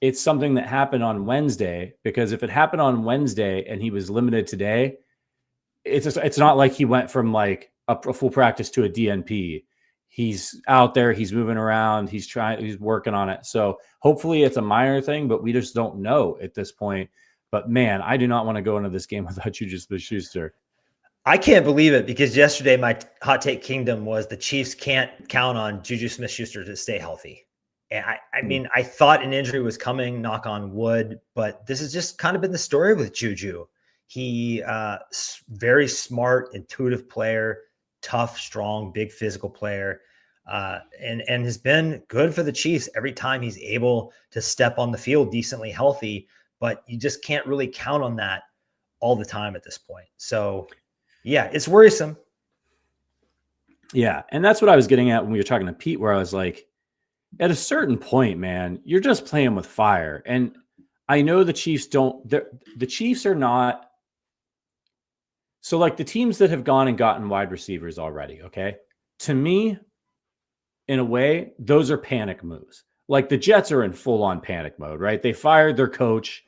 it's something that happened on Wednesday, because if it happened on Wednesday and he was limited today, it's not like he went from like a full practice to a DNP. He's out there, he's moving around, he's working on it. So hopefully it's a minor thing, but we just don't know at this point. But man, I do not want to go into this game without Juju Smith-Schuster. I can't believe it because yesterday my hot take kingdom was the Chiefs can't count on Juju Smith-Schuster to stay healthy. And I mean, I thought an injury was coming, knock on wood, but this has just kind of been the story with Juju. He very smart, intuitive player, tough, strong, big physical player, and has been good for the Chiefs every time he's able to step on the field decently healthy. But you just can't really count on that all the time at this point. So, yeah, it's worrisome. Yeah, and that's what I was getting at when we were talking to Pete, where I was like, at a certain point, man, you're just playing with fire. And I know the Chiefs the Chiefs are not. So like the teams that have gone and gotten wide receivers already, okay? To me, in a way, those are panic moves. Like the Jets are in full on panic mode, right? They fired their coach.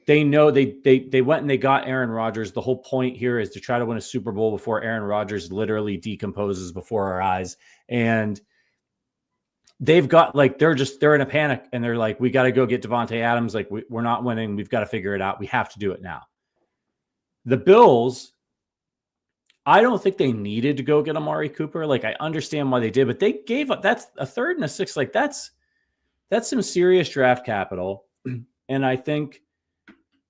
They know they went and they got Aaron Rodgers. The whole point here is to try to win a Super Bowl before Aaron Rodgers literally decomposes before our eyes. And they've got like they're in a panic and they're like, we got to go get Devontae Adams. Like we're not winning. We've got to figure it out. We have to do it now. The Bills, I don't think they needed to go get Amari Cooper. Like I understand why they did, but they gave up. That's a third and a sixth. Like that's some serious draft capital. And I think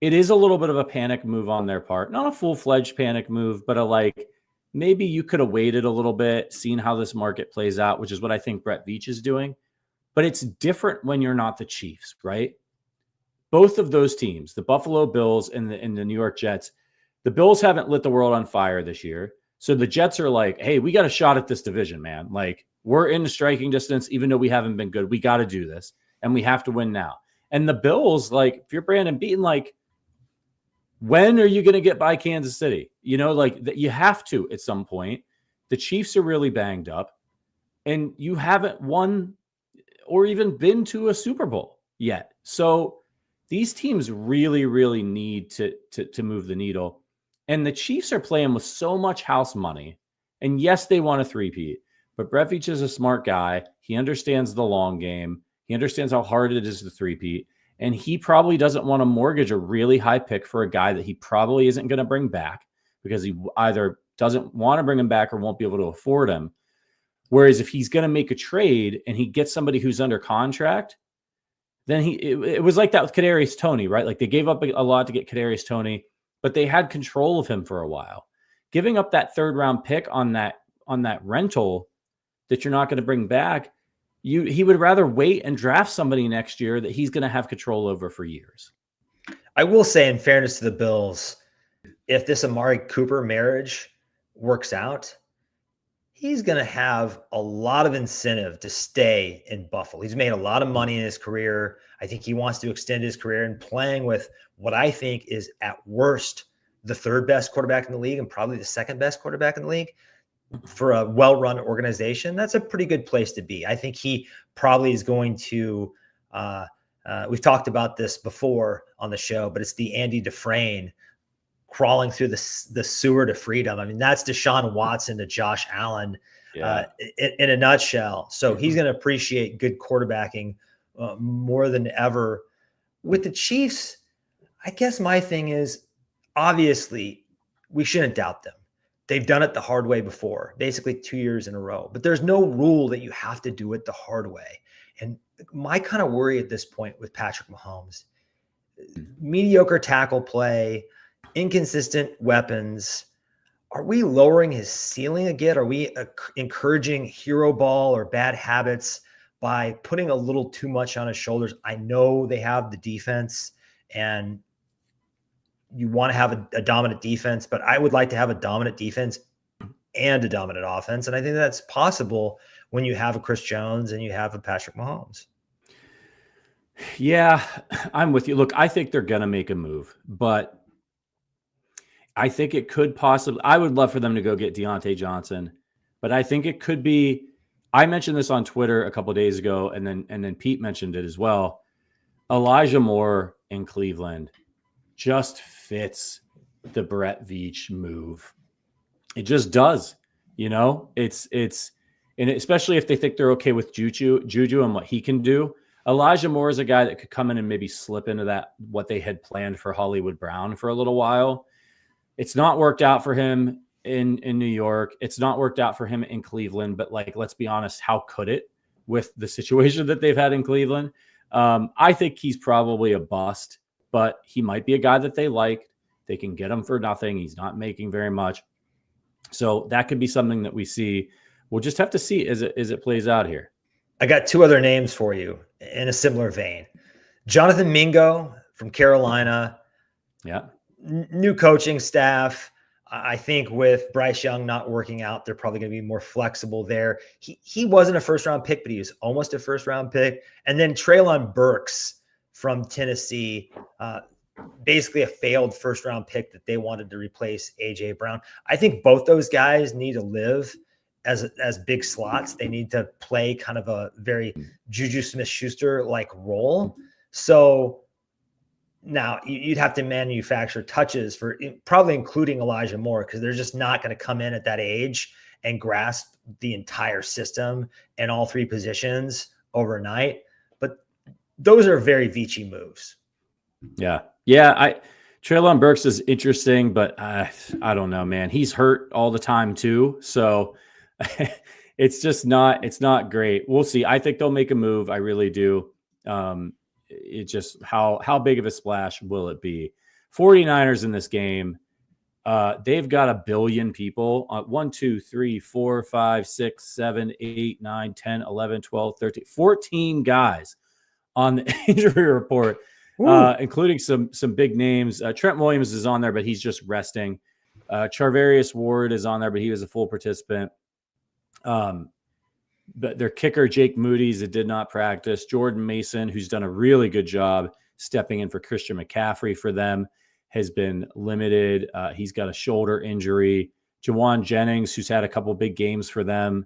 it is a little bit of a panic move on their part. Not a full-fledged panic move, but a like, maybe you could have waited a little bit, seen how this market plays out, which is what I think Brett Veach is doing. But it's different when you're not the Chiefs, right? Both of those teams, the Buffalo Bills and the New York Jets, the Bills haven't lit the world on fire this year. So the Jets are like, hey, we got a shot at this division, man. Like we're in the striking distance, even though we haven't been good. We got to do this and we have to win now. And the Bills, like if you're Brandon Beaton, like, when are you going to get by Kansas City? You know, like that you have to at some point. The Chiefs are really banged up and you haven't won or even been to a Super Bowl yet. So these teams really, really need to move the needle. And the Chiefs are playing with so much house money. And yes, they want a three-peat, but Brett Veach is a smart guy. He understands the long game. He understands how hard it is to three-peat. And he probably doesn't want to mortgage a really high pick for a guy that he probably isn't going to bring back because he either doesn't want to bring him back or won't be able to afford him. Whereas if he's going to make a trade and he gets somebody who's under contract, then it was like that with Kadarius Toney, right? Like they gave up a lot to get Kadarius Toney, but they had control of him for a while. Giving up that third round pick on that rental that you're not going to bring back, he would rather wait and draft somebody next year that he's going to have control over for years. I will say, in fairness to the Bills, if this Amari Cooper marriage works out, he's going to have a lot of incentive to stay in Buffalo. He's made a lot of money in his career. I think he wants to extend his career and playing with what I think is at worst the third best quarterback in the league and probably the second best quarterback in the league. For a well-run organization, that's a pretty good place to be. I think he probably is going to, we've talked about this before on the show, but it's the Andy Dufresne crawling through the sewer to freedom. I mean, that's Deshaun Watson to Josh Allen in a nutshell. So he's going to appreciate good quarterbacking more than ever. With the Chiefs, I guess my thing is, obviously, we shouldn't doubt them. They've done it the hard way before, basically 2 years in a row. But there's no rule that you have to do it the hard way. And my kind of worry at this point with Patrick Mahomes, mediocre tackle play, inconsistent weapons. Are we lowering his ceiling again? Are we encouraging hero ball or bad habits by putting a little too much on his shoulders? I know they have the defense and you want to have a dominant defense, but I would like to have a dominant defense and a dominant offense. And I think that's possible when you have a Chris Jones and you have a Patrick Mahomes. Yeah, I'm with you. Look, I think they're going to make a move, but I think it could possibly, I would love for them to go get Deontay Johnson, but I think it could be, I mentioned this on Twitter a couple of days ago, and then Pete mentioned it as well. Elijah Moore in Cleveland just fits the Brett Veach move. It just does, you know, it's, and especially if they think they're okay with Juju and what he can do. Elijah Moore is a guy that could come in and maybe slip into that, what they had planned for Hollywood Brown for a little while. It's not worked out for him in New York. It's not worked out for him in Cleveland, but like, let's be honest, how could it with the situation that they've had in Cleveland? I think he's probably a bust, but he might be a guy that they like. They can get him for nothing. He's not making very much. So that could be something that we see. We'll just have to see as it plays out here. I got two other names for you in a similar vein. Jonathan Mingo from Carolina. Yeah. New coaching staff. I think with Bryce Young not working out, they're probably going to be more flexible there. He wasn't a first-round pick, but he was almost a first-round pick. And then Treylon Burks from Tennessee, basically a failed first-round pick that they wanted to replace A.J. Brown. I think both those guys need to live as big slots. They need to play kind of a very Juju Smith-Schuster-like role. So now you'd have to manufacture touches for probably including Elijah Moore, because they're just not going to come in at that age and grasp the entire system and all three positions overnight. But those are very Vici moves. Yeah. Treylon Burks is interesting, but I don't know, man. He's hurt all the time too. So it's not great. We'll see. I think they'll make a move. I really do. It just, how big of a splash will it be? 49ers in this game. They've got 1 billion people. 1, 2, 3, 4, 5, 6, 7, 8, 9, 10, 11, 12, 13, 14 guys on the injury report, including some big names. Trent Williams is on there, but he's just resting. Charvarius Ward is on there, but he was a full participant. But their kicker, Jake Moody's, it did not practice. Jordan Mason, who's done a really good job stepping in for Christian McCaffrey for them, has been limited. He's got a shoulder injury. Jawan Jennings, who's had a couple big games for them,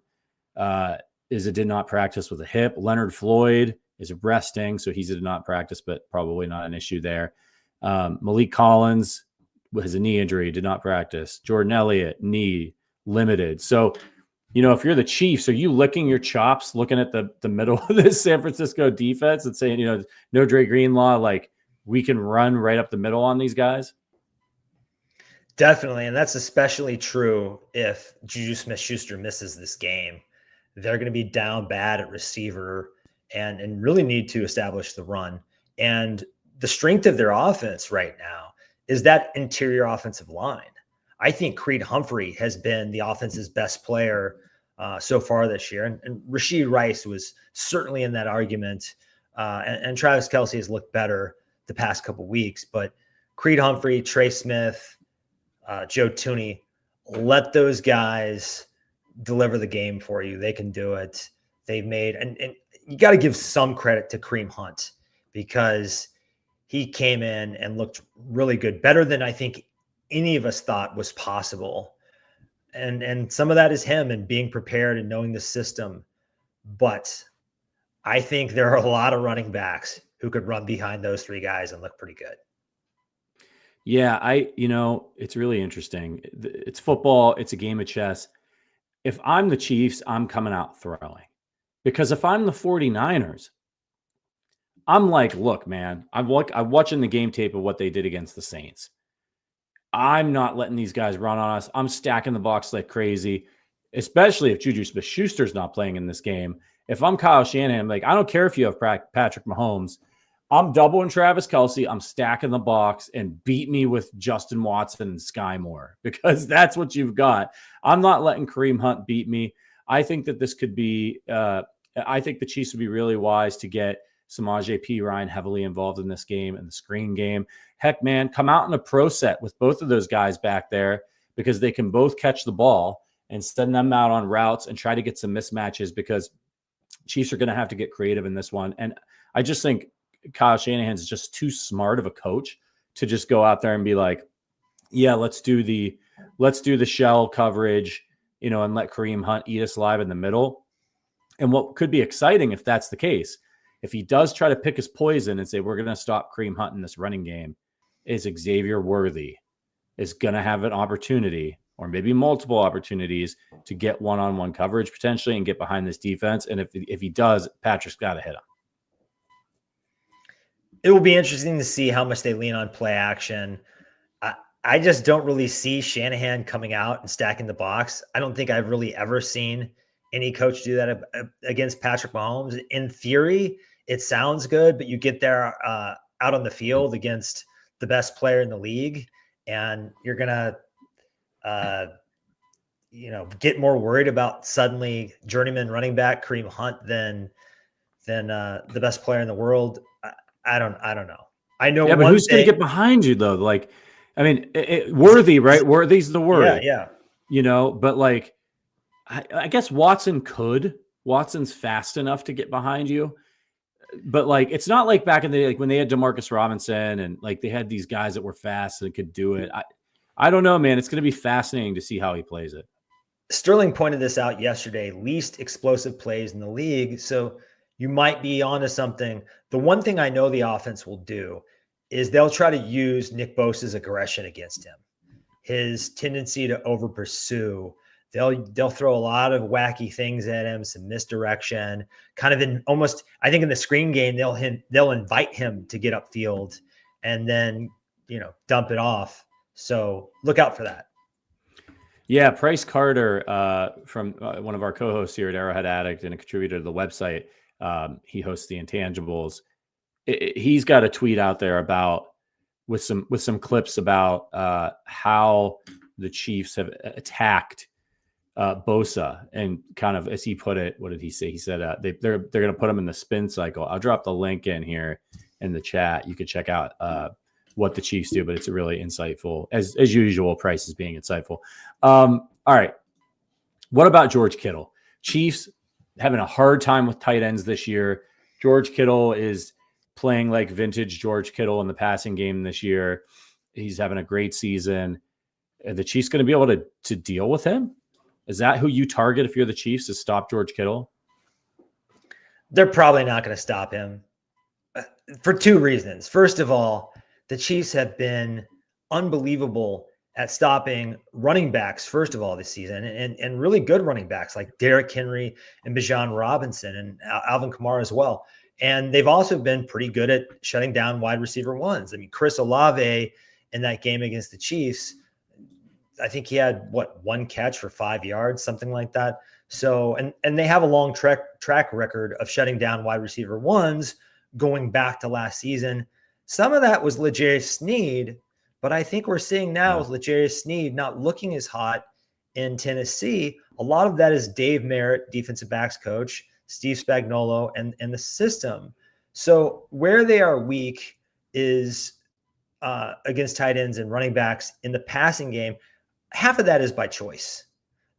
did not practice with a hip. Leonard Floyd is resting, so he did not practice, but probably not an issue there. Malik Collins has a knee injury, did not practice. Jordan Elliott, knee, limited. So, if you're the Chiefs, are you licking your chops looking at the middle of this San Francisco defense and saying, no Dre Greenlaw, like we can run right up the middle on these guys? Definitely. And that's especially true if Juju Smith-Schuster misses this game. They're going to be down bad at receiver and really need to establish the run. And the strength of their offense right now is that interior offensive line. I think Creed Humphrey has been the offense's best player so far this year. And Rashee Rice was certainly in that argument. And Travis Kelce has looked better the past couple weeks. But Creed Humphrey, Trey Smith, Joe Tooney, let those guys deliver the game for you. They can do it. They've made – and you got to give some credit to Kareem Hunt, because he came in and looked really good, better than I think any of us thought was possible. And some of that is him and being prepared and knowing the system. But I think there are a lot of running backs who could run behind those three guys and look pretty good. Yeah, it's really interesting. It's football. It's a game of chess. If I'm the Chiefs, I'm coming out throwing. Because if I'm the 49ers, I'm like, look, man, I'm watching the game tape of what they did against the Saints. I'm not letting these guys run on us. I'm stacking the box like crazy, especially if Juju Smith-Schuster's not playing in this game. If I'm Kyle Shanahan, like, I don't care if you have Patrick Mahomes. I'm doubling Travis Kelce. I'm stacking the box and beat me with Justin Watson and Sky Moore, because that's what you've got. I'm not letting Kareem Hunt beat me. I think that this could be I think the Chiefs would be really wise to get Samaje Perine heavily involved in this game and the screen game. Heck, man, come out in a pro set with both of those guys back there, because they can both catch the ball, and send them out on routes and try to get some mismatches, because Chiefs are going to have to get creative in this one. And I just think Kyle Shanahan's just too smart of a coach to just go out there and be like, yeah, let's do the shell coverage, and let Kareem Hunt eat us alive in the middle. And what could be exciting if that's the case, if he does try to pick his poison and say, we're going to stop Kareem Hunt in this running game, is Xavier Worthy is going to have an opportunity, or maybe multiple opportunities, to get one-on-one coverage potentially and get behind this defense. And if he does, Patrick's got to hit him. It will be interesting to see how much they lean on play action. I just don't really see Shanahan coming out and stacking the box. I don't think I've really ever seen any coach do that against Patrick Mahomes. In theory, it sounds good, but you get there out on the field against the best player in the league, and you're going to, get more worried about suddenly journeyman running back Kareem Hunt than the best player in the world. I don't know. I know. Yeah, but who's going to get behind you though? Like, I mean, Worthy, right? Worthy's the worry. Yeah. But like, I guess Watson could. Watson's fast enough to get behind you. But like, it's not like back in the day, like when they had Demarcus Robinson and like they had these guys that were fast and could do it. I don't know, man. It's going to be fascinating to see how he plays it. Sterling pointed this out yesterday, least explosive plays in the league. So you might be onto something. The one thing I know the offense will do is they'll try to use Nick Bosa's aggression against him, his tendency to over pursue. They'll throw a lot of wacky things at him, some misdirection, kind of in almost, I think in the screen game, they'll invite him to get upfield and then, dump it off. So look out for that. Yeah. Price Carter from one of our co-hosts here at Arrowhead Addict and a contributor to the website. He hosts the Intangibles. He's got a tweet out there about with some clips about how the Chiefs have attacked Bosa, and kind of, as he put it, what did he say? He said they're going to put him in the spin cycle. I'll drop the link in here in the chat. You could check out what the Chiefs do, but it's really insightful as usual. Price is being insightful. All right, what about George Kittle? Chiefs having a hard time with tight ends this year. George Kittle is playing like vintage George Kittle in the passing game this year. He's having a great season. Are the Chiefs going to be able to deal with him? Is that who you target if you're the Chiefs, to stop George Kittle? They're probably not going to stop him for two reasons. First of all, the Chiefs have been unbelievable at stopping running backs, first of all, this season, and really good running backs like Derrick Henry and Bijan Robinson and Alvin Kamara as well. And they've also been pretty good at shutting down wide receiver ones. I mean, Chris Olave in that game against the Chiefs, I think he had one catch for 5 yards, something like that. So, and they have a long track record of shutting down wide receiver ones going back to last season. Some of that was L'Jarius Sneed, but I think we're seeing now with L'Jarius Sneed not looking as hot in Tennessee. A lot of that is Dave Merritt, defensive backs coach, Steve Spagnuolo, and the system. So where they are weak is against tight ends and running backs in the passing game. Half of that is by choice.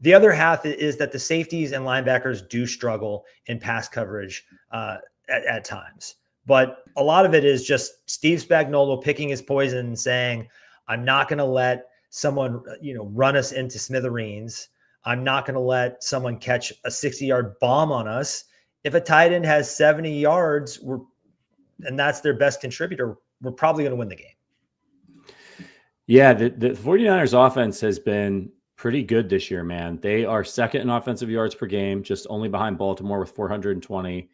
The other half is that the safeties and linebackers do struggle in pass coverage at times. But a lot of it is just Steve Spagnuolo picking his poison and saying, I'm not going to let someone, run us into smithereens. I'm not going to let someone catch a 60-yard bomb on us. If a tight end has 70 yards, and that's their best contributor, we're probably going to win the game. Yeah, the 49ers offense has been pretty good this year, man. They are second in offensive yards per game, just only behind Baltimore with 420.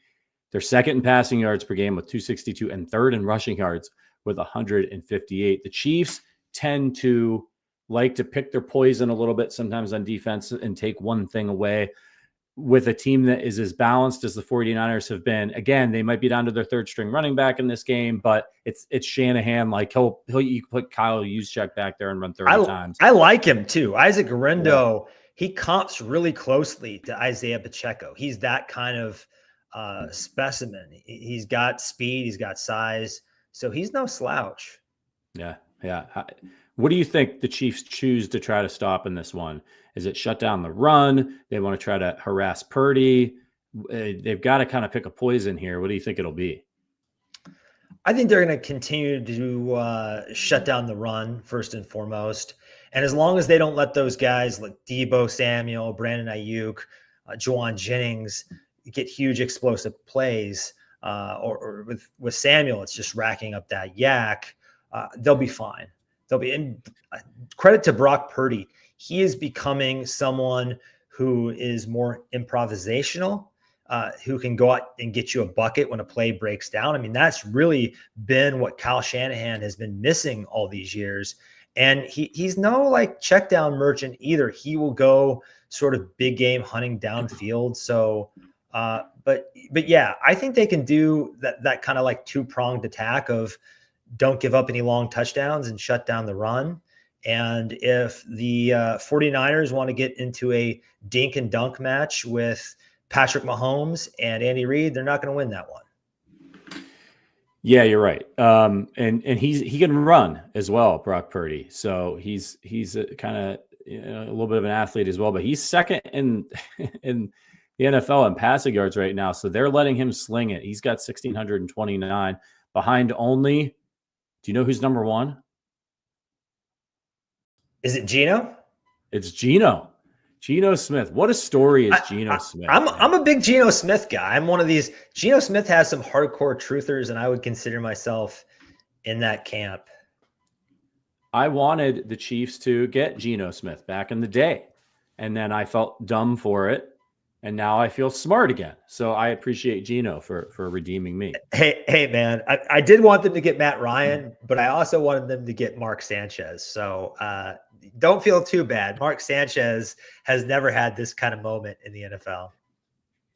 They're second in passing yards per game with 262 and third in rushing yards with 158. The Chiefs tend to like to pick their poison a little bit sometimes on defense and take one thing away. With a team that is as balanced as the 49ers have been, again, they might be down to their third string running back in this game, but it's Shanahan. Like you put Kyle Juszczyk back there and run 30 times. I like him too. Isaac Guerrero, he comps really closely to Isaiah Pacheco. He's that kind of specimen. He's got speed, he's got size, so he's no slouch. Yeah. What do you think the Chiefs choose to try to stop in this one? Is it shut down the run? They want to try to harass Purdy. They've got to kind of pick a poison here. What do you think it'll be? I think they're going to continue to shut down the run first and foremost. And as long as they don't let those guys like Deebo Samuel, Brandon Ayuk, Juwan Jennings get huge explosive plays, or with Samuel, it's just racking up that yak. They'll be fine. They'll be in. Credit to Brock Purdy. He is becoming someone who is more improvisational. who can go out and get you a bucket when a play breaks down. I mean, that's really been what Kyle Shanahan has been missing all these years. And he's no like check down merchant either. He will go sort of big game hunting downfield. So, but yeah, I think they can do that kind of like two-pronged attack of don't give up any long touchdowns and shut down the run. And if the 49ers want to get into a dink and dunk match with Patrick Mahomes and Andy Reid, they're not going to win that one. Yeah, you're right. And he can run as well, Brock Purdy. So he's kind of a little bit of an athlete as well, but he's second in the NFL in passing yards right now. So they're letting him sling it. He's got 1,629 behind only. Do you know who's number one? Is it Geno? It's Geno Smith. What a story is Geno Smith. I'm a big Geno Smith guy. I'm one of these. Geno Smith has some hardcore truthers, and I would consider myself in that camp. I wanted the Chiefs to get Geno Smith back in the day, and then I felt dumb for it, and now I feel smart again. So I appreciate Geno for redeeming me. Hey, man, I did want them to get Matt Ryan, but I also wanted them to get Mark Sanchez. So don't feel too bad. Mark Sanchez has never had this kind of moment in the NFL.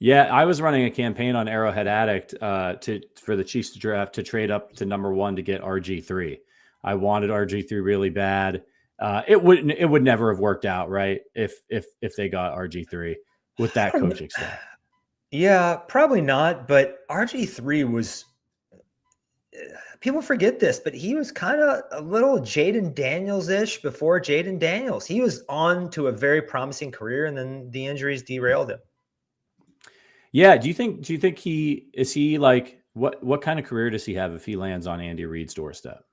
Yeah, I was running a campaign on Arrowhead Addict for the Chiefs to draft to trade up to number 1 to get RG3. I wanted RG3 really bad. It would never have worked out, right? If they got RG3 with that coaching staff. Yeah, probably not. But RG3 was. People forget this, but he was kind of a little Jaden Daniels-ish before Jaden Daniels. He was on to a very promising career, and then the injuries derailed him. Yeah. Do you think he like what kind of career does he have if he lands on Andy Reid's doorstep?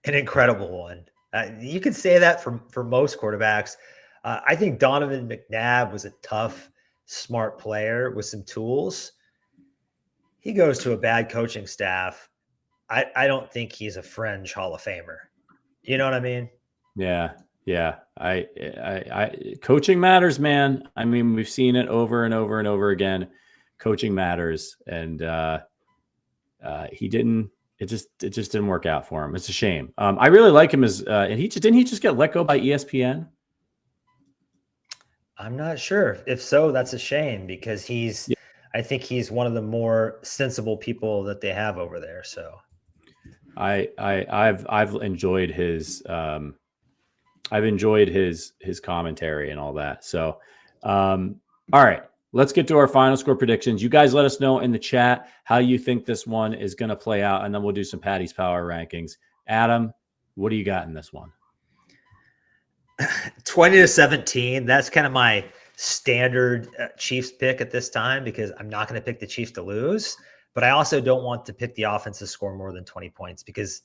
An incredible one. You could say that for most quarterbacks. I think Donovan McNabb was a tough, smart player with some tools. He goes to a bad coaching staff. I don't think he's a fringe Hall of Famer. You know what I mean? Yeah. I coaching matters, man. I mean, we've seen it over and over and over again. Coaching matters, and he didn't. It just didn't work out for him. It's a shame. I really like him as, and didn't he just get let go by ESPN? I'm not sure. If so, that's a shame because I think he's one of the more sensible people that they have over there. So I've enjoyed his commentary and all that. So, all right, let's get to our final score predictions. You guys let us know in the chat how you think this one is going to play out. And then we'll do some Patty's Power rankings. Adam, what do you got in this one? 20-17. That's kind of my standard Chiefs pick at this time because I'm not going to pick the Chiefs to lose, but I also don't want to pick the offense to score more than 20 points because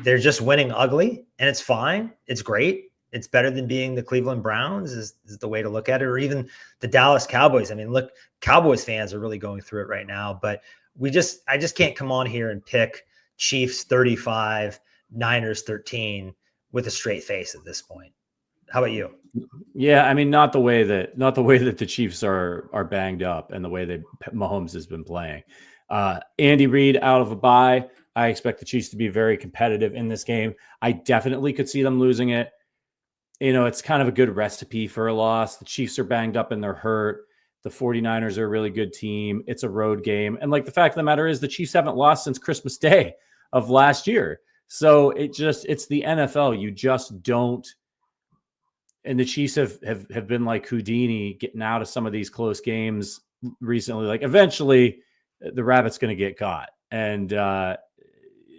they're just winning ugly, and it's fine. It's great. It's better than being the Cleveland Browns is the way to look at it, or even the Dallas Cowboys. I mean, look, Cowboys fans are really going through it right now, but I just can't come on here and pick Chiefs 35, Niners 13 with a straight face at this point. How about you? Yeah, I mean, not the way that the Chiefs are banged up and the way that Mahomes has been playing. Andy Reid out of a bye. I expect the Chiefs to be very competitive in this game. I definitely could see them losing it. You know, it's kind of a good recipe for a loss. The Chiefs are banged up and they're hurt. The 49ers are a really good team. It's a road game. And like the fact of the matter is the Chiefs haven't lost since Christmas Day of last year. So it's the NFL. You just don't. And the Chiefs have been like Houdini getting out of some of these close games recently. Like eventually the rabbit's going to get caught. And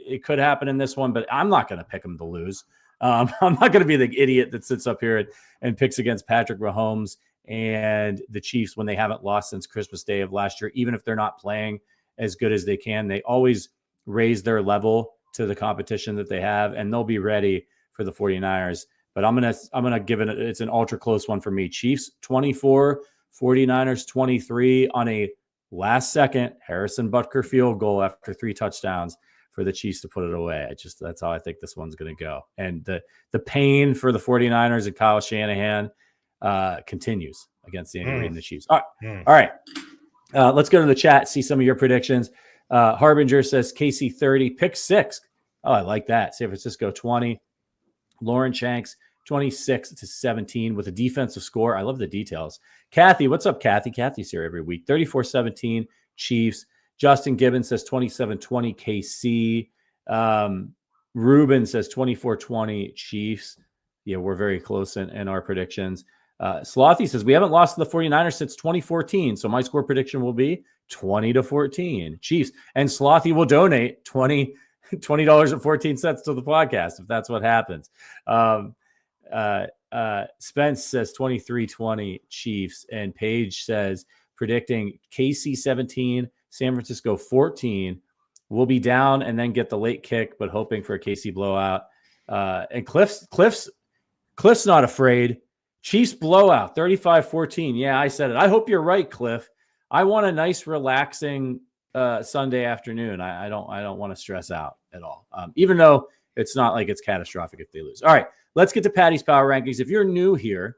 it could happen in this one, but I'm not going to pick them to lose. I'm not going to be the idiot that sits up here and picks against Patrick Mahomes and the Chiefs when they haven't lost since Christmas Day of last year. Even if they're not playing as good as they can, they always raise their level to the competition that they have, and they'll be ready for the 49ers. But I'm gonna give it. It's an ultra close one for me. Chiefs 24, 49ers 23 on a last second Harrison Butker field goal after 3 touchdowns for the Chiefs to put it away. That's how I think this one's gonna go. And the pain for the 49ers and Kyle Shanahan continues. against Andy Reid and the Chiefs. All right. Let's go to the chat, see some of your predictions. Harbinger says KC 30, pick 6. Oh, I like that. San Francisco 20. Lauren Shanks 26-17 with a defensive score. I love the details. Kathy, what's up, Kathy? Kathy's here every week. 34-17 Chiefs. Justin Gibbons says 27-20 KC. Ruben says 24-20 Chiefs. Yeah, we're very close in our predictions. Slothy says we haven't lost to the 49ers since 2014. So my score prediction will be 20-14 Chiefs. And Slothy will donate $20.14 to the podcast if that's what happens. Spence says 23-20 Chiefs. And Paige says predicting KC 17, San Francisco 14. We'll be down and then get the late kick, but hoping for a KC blowout. And Cliff's not afraid. Chiefs blowout, 35-14. Yeah, I said it. I hope you're right, Cliff. I want a nice, relaxing Sunday afternoon. I don't want to stress out at all, even though it's not like it's catastrophic if they lose. All right, let's get to Patty's Power Rankings. If you're new here,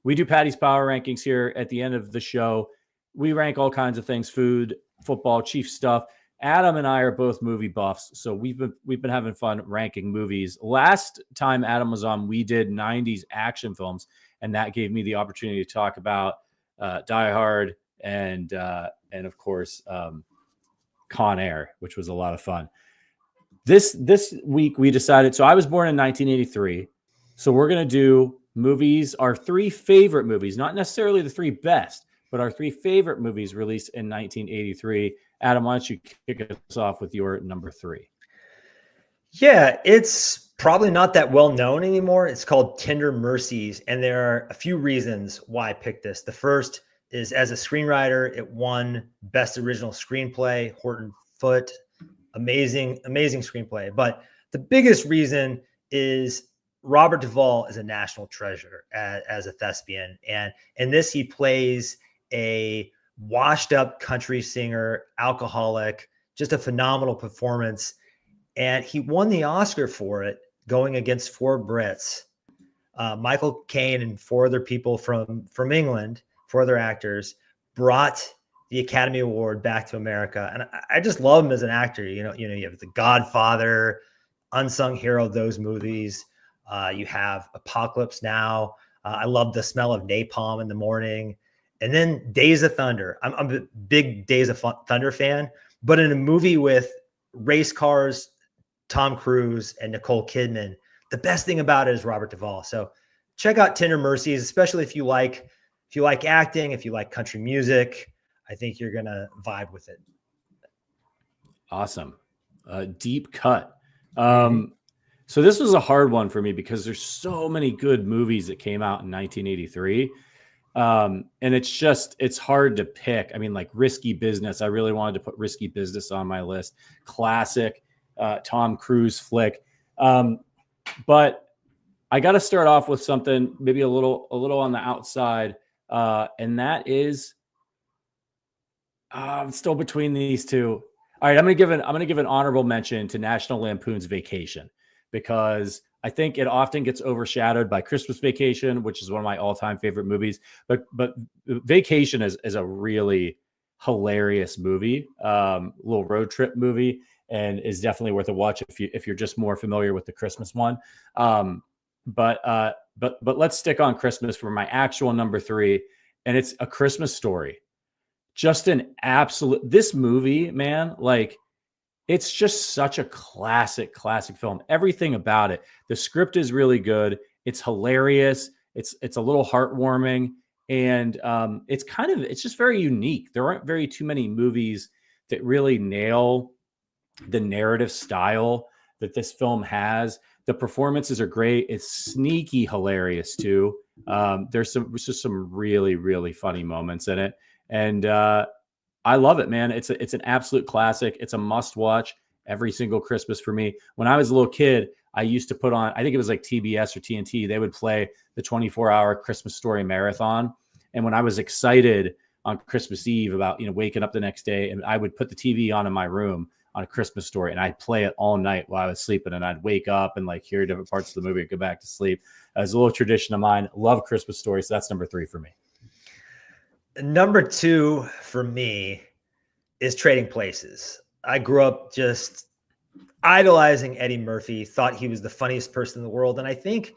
we do Patty's Power Rankings here at the end of the show. We rank all kinds of things: food, football, Chiefs stuff. Adam and I are both movie buffs, so we've been having fun ranking movies. Last time Adam was on, we did 90s action films, and that gave me the opportunity to talk about Die Hard and of course Con Air, which was a lot of fun. This week we decided. So I was born in 1983, so we're gonna do movies, our 3 favorite movies, not necessarily the 3 best, but our 3 favorite movies released in 1983. Adam, why don't you kick us off with your number 3? Yeah, it's probably not that well known anymore. It's called Tender Mercies, and there are a few reasons why I picked this. The first is, as a screenwriter, it won Best Original Screenplay, Horton Foote. Amazing screenplay. But the biggest reason is Robert Duvall is a national treasure as a thespian. And in this, he plays a washed up country singer, alcoholic, just a phenomenal performance. And he won the Oscar for it, going against 4 Brits, Michael Caine and 4 other people from England, 4 other actors, brought the Academy Award back to America. And I just love him as an actor. You have The Godfather, unsung hero of those movies. You have Apocalypse Now. I love The Smell of Napalm in the Morning. And then Days of Thunder. I'm a big Days of Thunder fan, but in a movie with race cars, Tom Cruise and Nicole Kidman, the best thing about it is Robert Duvall. So check out Tender Mercies, especially if you like acting, if you like country music. I think you're gonna vibe with it. Awesome. Deep cut. So this was a hard one for me because there's so many good movies that came out in 1983. And it's hard to pick. I mean, like Risky Business. I really wanted to put Risky Business on my list. Classic Tom Cruise flick. But I got to start off with something maybe a little on the outside. And that is, I'm still between these 2. All right, I'm gonna give an honorable mention to National Lampoon's Vacation, because I think it often gets overshadowed by Christmas Vacation, which is one of my all-time favorite movies. But Vacation is a really hilarious movie, little road trip movie, and is definitely worth a watch if you're just more familiar with the Christmas one. But let's stick on Christmas for my actual number 3, and it's A Christmas Story. Just an absolute, this movie, man, like, it's just such a classic film. Everything about it. The script is really good. It's hilarious. It's a little heartwarming, and it's just very unique. There aren't very too many movies that really nail the narrative style that this film has. The performances are great. It's sneaky hilarious too. There's just some really, really funny moments in it. And I love it, man. It's an absolute classic. It's a must watch every single Christmas for me. When I was a little kid, I used to put on, I think it was like TBS or TNT. They would play the 24-hour Christmas Story marathon. And when I was excited on Christmas Eve about, waking up the next day, and I would put the TV on in my room, on A Christmas Story, and I'd play it all night while I was sleeping, and I'd wake up and like hear different parts of the movie and go back to sleep. As a little tradition of mine. Love Christmas Story, so that's number 3 for me. Number 2 for me is Trading Places. I grew up just idolizing Eddie Murphy, thought he was the funniest person in the world. And I think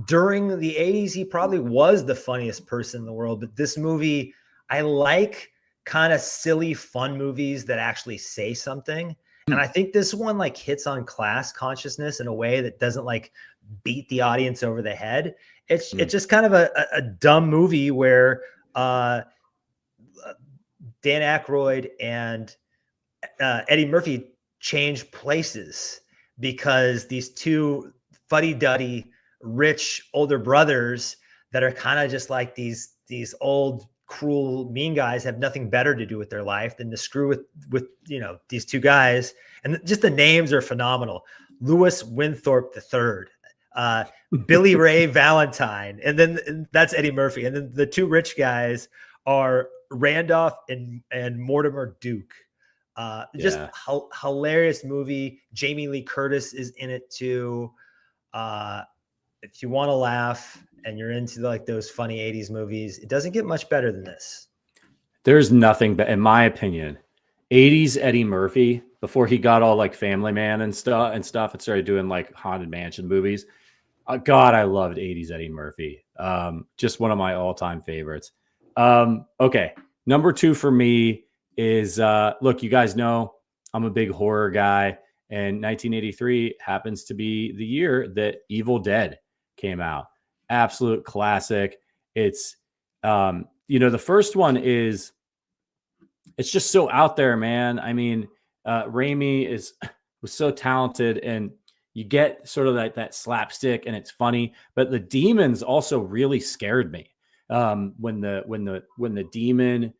during the 80s, he probably was the funniest person in the world. But this movie, I like kind of silly, fun movies that actually say something. And I think this one like hits on class consciousness in a way that doesn't like beat the audience over the head. It's just kind of a dumb movie where Dan Aykroyd and Eddie Murphy change places because these two fuddy-duddy rich older brothers that are kind of just like these old cruel mean guys have nothing better to do with their life than to screw with these two guys. And just the names are phenomenal. Louis Winthorpe III, Billy Ray Valentine, and then that's Eddie Murphy. And then the two rich guys are Randolph and Mortimer Duke. Just hilarious movie. Jamie Lee Curtis is in it too. If you want to laugh and you're into like those funny 80s movies, it doesn't get much better than this. There's nothing but, in my opinion, 80s Eddie Murphy, before he got all like Family Man and stuff and started doing like Haunted Mansion movies. God, I loved 80s Eddie Murphy. Just one of my all-time favorites. Okay. Number 2 for me is, look, you guys know I'm a big horror guy, and 1983 happens to be the year that Evil Dead came out. Absolute classic. It's, the first one is, it's just so out there, man. I mean, Raimi was so talented, and you get sort of like that slapstick and it's funny, but the demons also really scared me. When the demon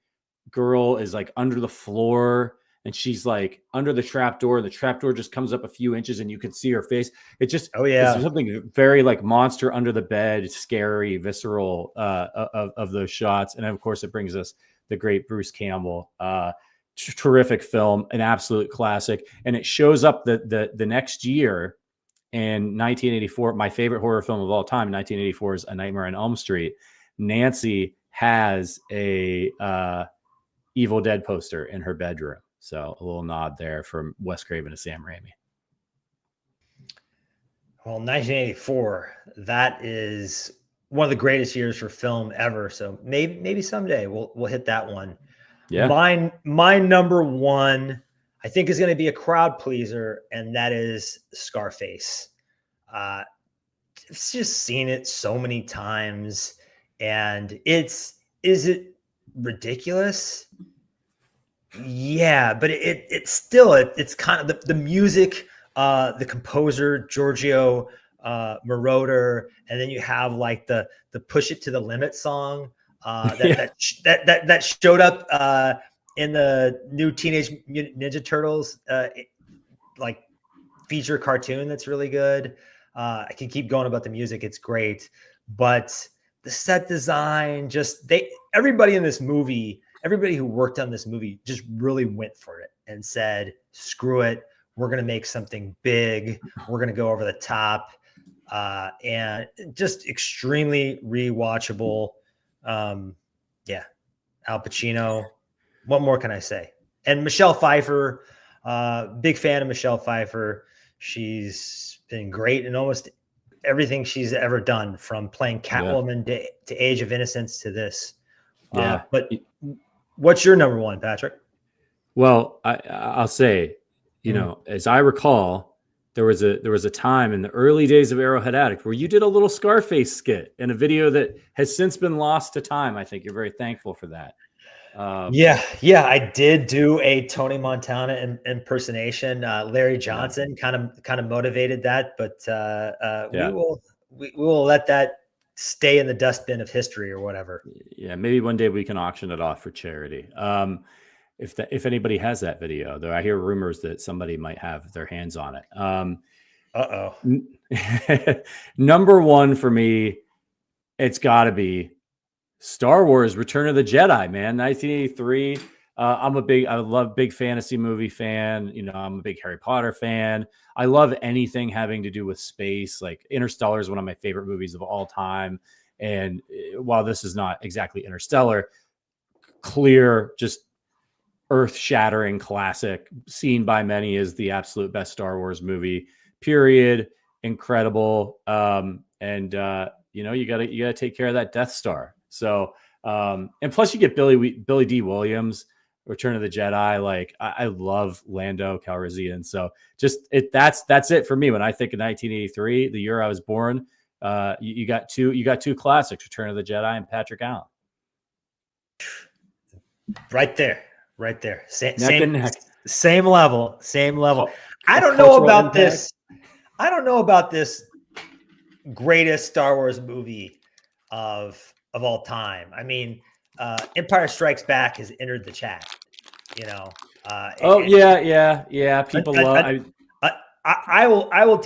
girl is like under the floor and she's like under the trap door, and the trap door just comes up a few inches and you can see her face. It just, it's something very like monster under the bed, scary, visceral, of those shots. And of course it brings us the great Bruce Campbell, terrific film, an absolute classic. And it shows up the next year in 1984, my favorite horror film of all time, 1984 is A Nightmare on Elm Street. Nancy has a Evil Dead poster in her bedroom. So a little nod there from Wes Craven to Sam Raimi. Well, 1984, that is one of the greatest years for film ever. So maybe someday we'll hit that one. Yeah. My number 1, I think, is going to be a crowd pleaser, and that is Scarface. I've just seen it so many times, and is it ridiculous? Yeah, but it's still it's kind of the music, the composer Giorgio Moroder, and then you have like the Push It to the Limit song that showed up in the new Teenage Mutant Ninja Turtles like feature cartoon that's really good. I can keep going about the music, it's great, but the set design, everybody in this movie, everybody who worked on this movie just really went for it and said, screw it, we're going to make something big, we're going to go over the top, and just extremely rewatchable. Al Pacino. What more can I say? And Michelle Pfeiffer, big fan of Michelle Pfeiffer. She's been great in almost everything she's ever done, from playing Catwoman to Age of Innocence to this. But what's your number 1, Patrick? Well, I'll say, as I recall, there was a time in the early days of Arrowhead Addict where you did a little Scarface skit in a video that has since been lost to time. I think you're very thankful for that. I did do a Tony Montana impersonation. Larry Johnson kind of motivated that, but we will let that stay in the dustbin of history or whatever. Yeah, maybe one day we can auction it off for charity. If anybody has that video, though, I hear rumors that somebody might have their hands on it. Number 1 for me, it's got to be Star Wars: Return of the Jedi, man. 1983. I love big fantasy movie fan. You know, I'm a big Harry Potter fan. I love anything having to do with space. Like Interstellar is one of my favorite movies of all time. And while this is not exactly Interstellar, clear, just earth-shattering classic, seen by many as the absolute best Star Wars movie. Period. Incredible. You know, you gotta take care of that Death Star. So, and plus you get Billy D. Williams, Return of the Jedi. Like I love Lando Calrissian. So that's it for me. When I think of 1983, the year I was born, you got two classics, Return of the Jedi and Patrick Allen. Right there. Same level. I don't know about this. I don't know about this greatest Star Wars movie of all time. I mean, Empire Strikes Back has entered the chat. You know. Yeah. People love. I'll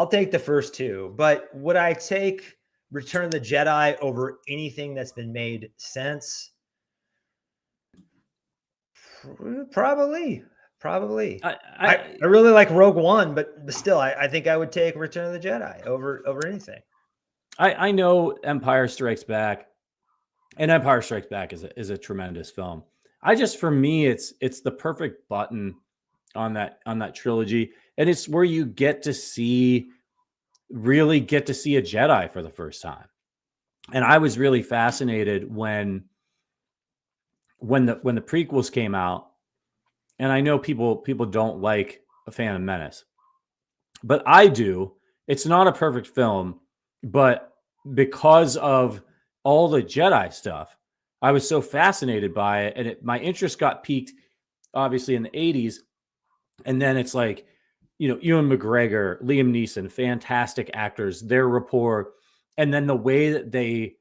take the first two, but would I take Return of the Jedi over anything that's been made since? Probably. I really like Rogue One, but still, I think I would take Return of the Jedi over anything. I know Empire Strikes Back, and Empire Strikes Back is a tremendous film. For me, it's the perfect button on that trilogy, and it's where you really get to see a Jedi for the first time. And I was really fascinated when the prequels came out. And I know people don't like A Phantom Menace, but I do. It's not a perfect film, but because of all the Jedi stuff, I was so fascinated by it, and my interest got piqued, obviously in the 80s, and then it's like, you know, Ewan McGregor, Liam Neeson, fantastic actors, their rapport, and then the way that they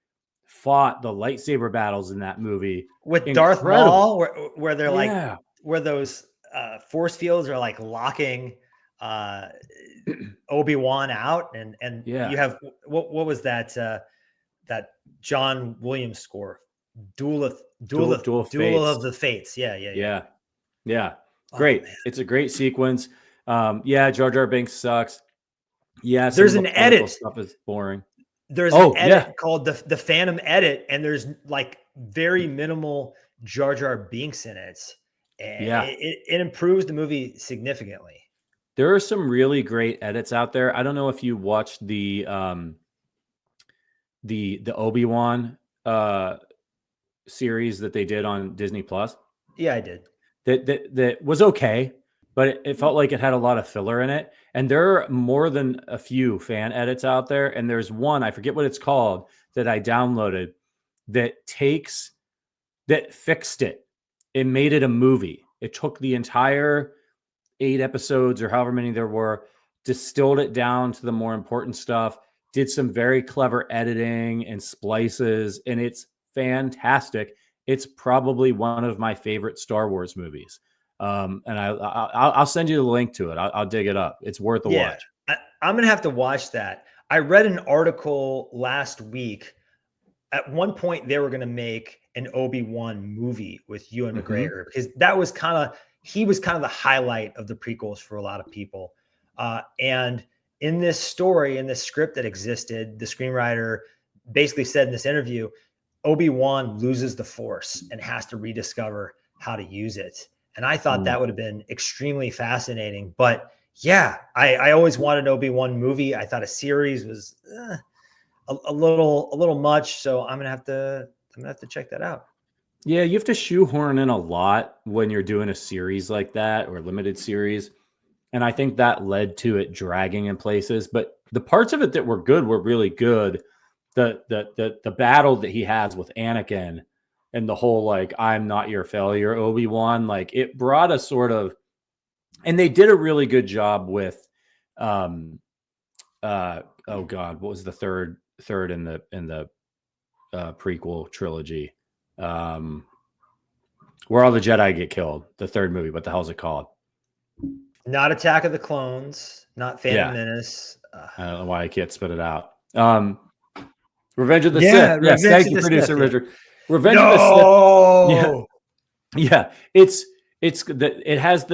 fought the lightsaber battles in that movie with Darth Maul, where they're like, where those force fields are like locking Obi-Wan out, and you have what was that that John Williams score, Duel of the Fates. Yeah. Great. It's a great sequence. Jar Jar Binks sucks. Yeah, there's an edit. Stuff is boring. There's an edit called the Phantom Edit, and there's like very minimal Jar Jar Binks in it. And it improves the movie significantly. There are some really great edits out there. I don't know if you watched the Obi-Wan series that they did on Disney Plus. Yeah, I did. That was okay, but it felt like it had a lot of filler in it. And there are more than a few fan edits out there. And there's one, I forget what it's called, that I downloaded that fixed it. It made it a movie. It took the entire 8 episodes or however many there were, distilled it down to the more important stuff, did some very clever editing and splices, and it's fantastic. It's probably one of my favorite Star Wars movies. And I'll send you the link to it. I'll dig it up. It's worth a watch. I'm going to have to watch that. I read an article last week. At one point, they were going to make an Obi-Wan movie with Ewan McGregor, because he was kind of the highlight of the prequels for a lot of people. And in this story, in this script that existed, the screenwriter basically said in this interview, Obi-Wan loses the Force and has to rediscover how to use it. And I thought that would have been extremely fascinating. But yeah, I always wanted an Obi-Wan movie. I thought a series was a little much. So I'm gonna have to check that out. Yeah, you have to shoehorn in a lot when you're doing a series like that, or limited series. And I think that led to it dragging in places. But the parts of it that were good were really good. The battle that he has with Anakin and the whole, like, I'm not your failure, Obi-Wan, like, it brought a sort of, and they did a really good job with oh God, what was the third in the prequel trilogy? Where all the Jedi get killed, the third movie. What the hell is it called? Not Attack of the Clones, not Phantom Menace. I don't know why I can't spit it out. Revenge of the Sith. Yes, thank you, producer Richard. Revenge of the Sith. Yeah, it has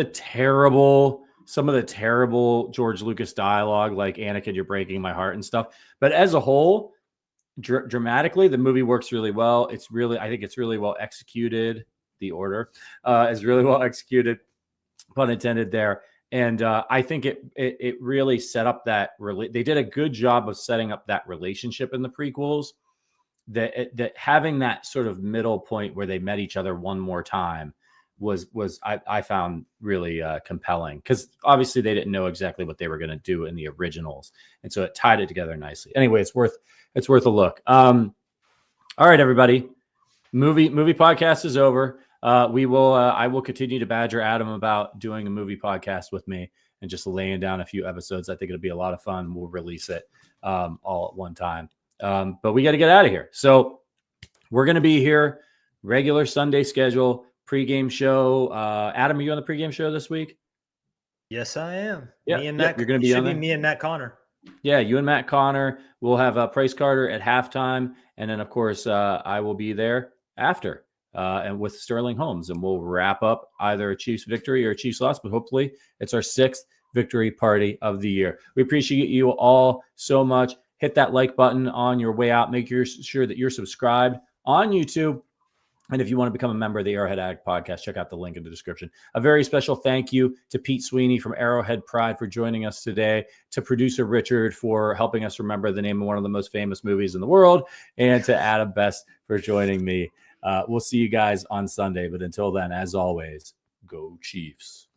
some of the terrible George Lucas dialogue, like Anakin, you're breaking my heart and stuff. But as a whole, dramatically, the movie works really well. I think it's really well executed. The order is really well executed, pun intended there. And I think it really set up they did a good job of setting up that relationship in the prequels. That having that sort of middle point where they met each other one more time was I found really compelling, because obviously they didn't know exactly what they were going to do in the originals, and so it tied it together nicely. Anyway, it's worth a look. All right, everybody, movie podcast is over. I will continue to badger Adam about doing a movie podcast with me and just laying down a few episodes. I think it'll be a lot of fun. We'll release it all at one time. But we got to get out of here. So we're going to be here, regular Sunday schedule, pregame show. Adam, are you on the pregame show this week? Yes, I am. Yeah, me and Matt. You're going to be on there? Me and Matt Connor. Yeah, you and Matt Connor. We'll have Price Carter at halftime, and then of course I will be there after, and with Sterling Holmes, and we'll wrap up either a Chiefs victory or a Chiefs loss. But hopefully, it's our 6th victory party of the year. We appreciate you all so much. Hit that like button on your way out. Make sure that you're subscribed on YouTube. And if you want to become a member of the Arrowhead Addict podcast, check out the link in the description. A very special thank you to Pete Sweeney from Arrowhead Pride for joining us today, to producer Richard for helping us remember the name of one of the most famous movies in the world, and to Adam Best for joining me. We'll see you guys on Sunday. But until then, as always, go Chiefs.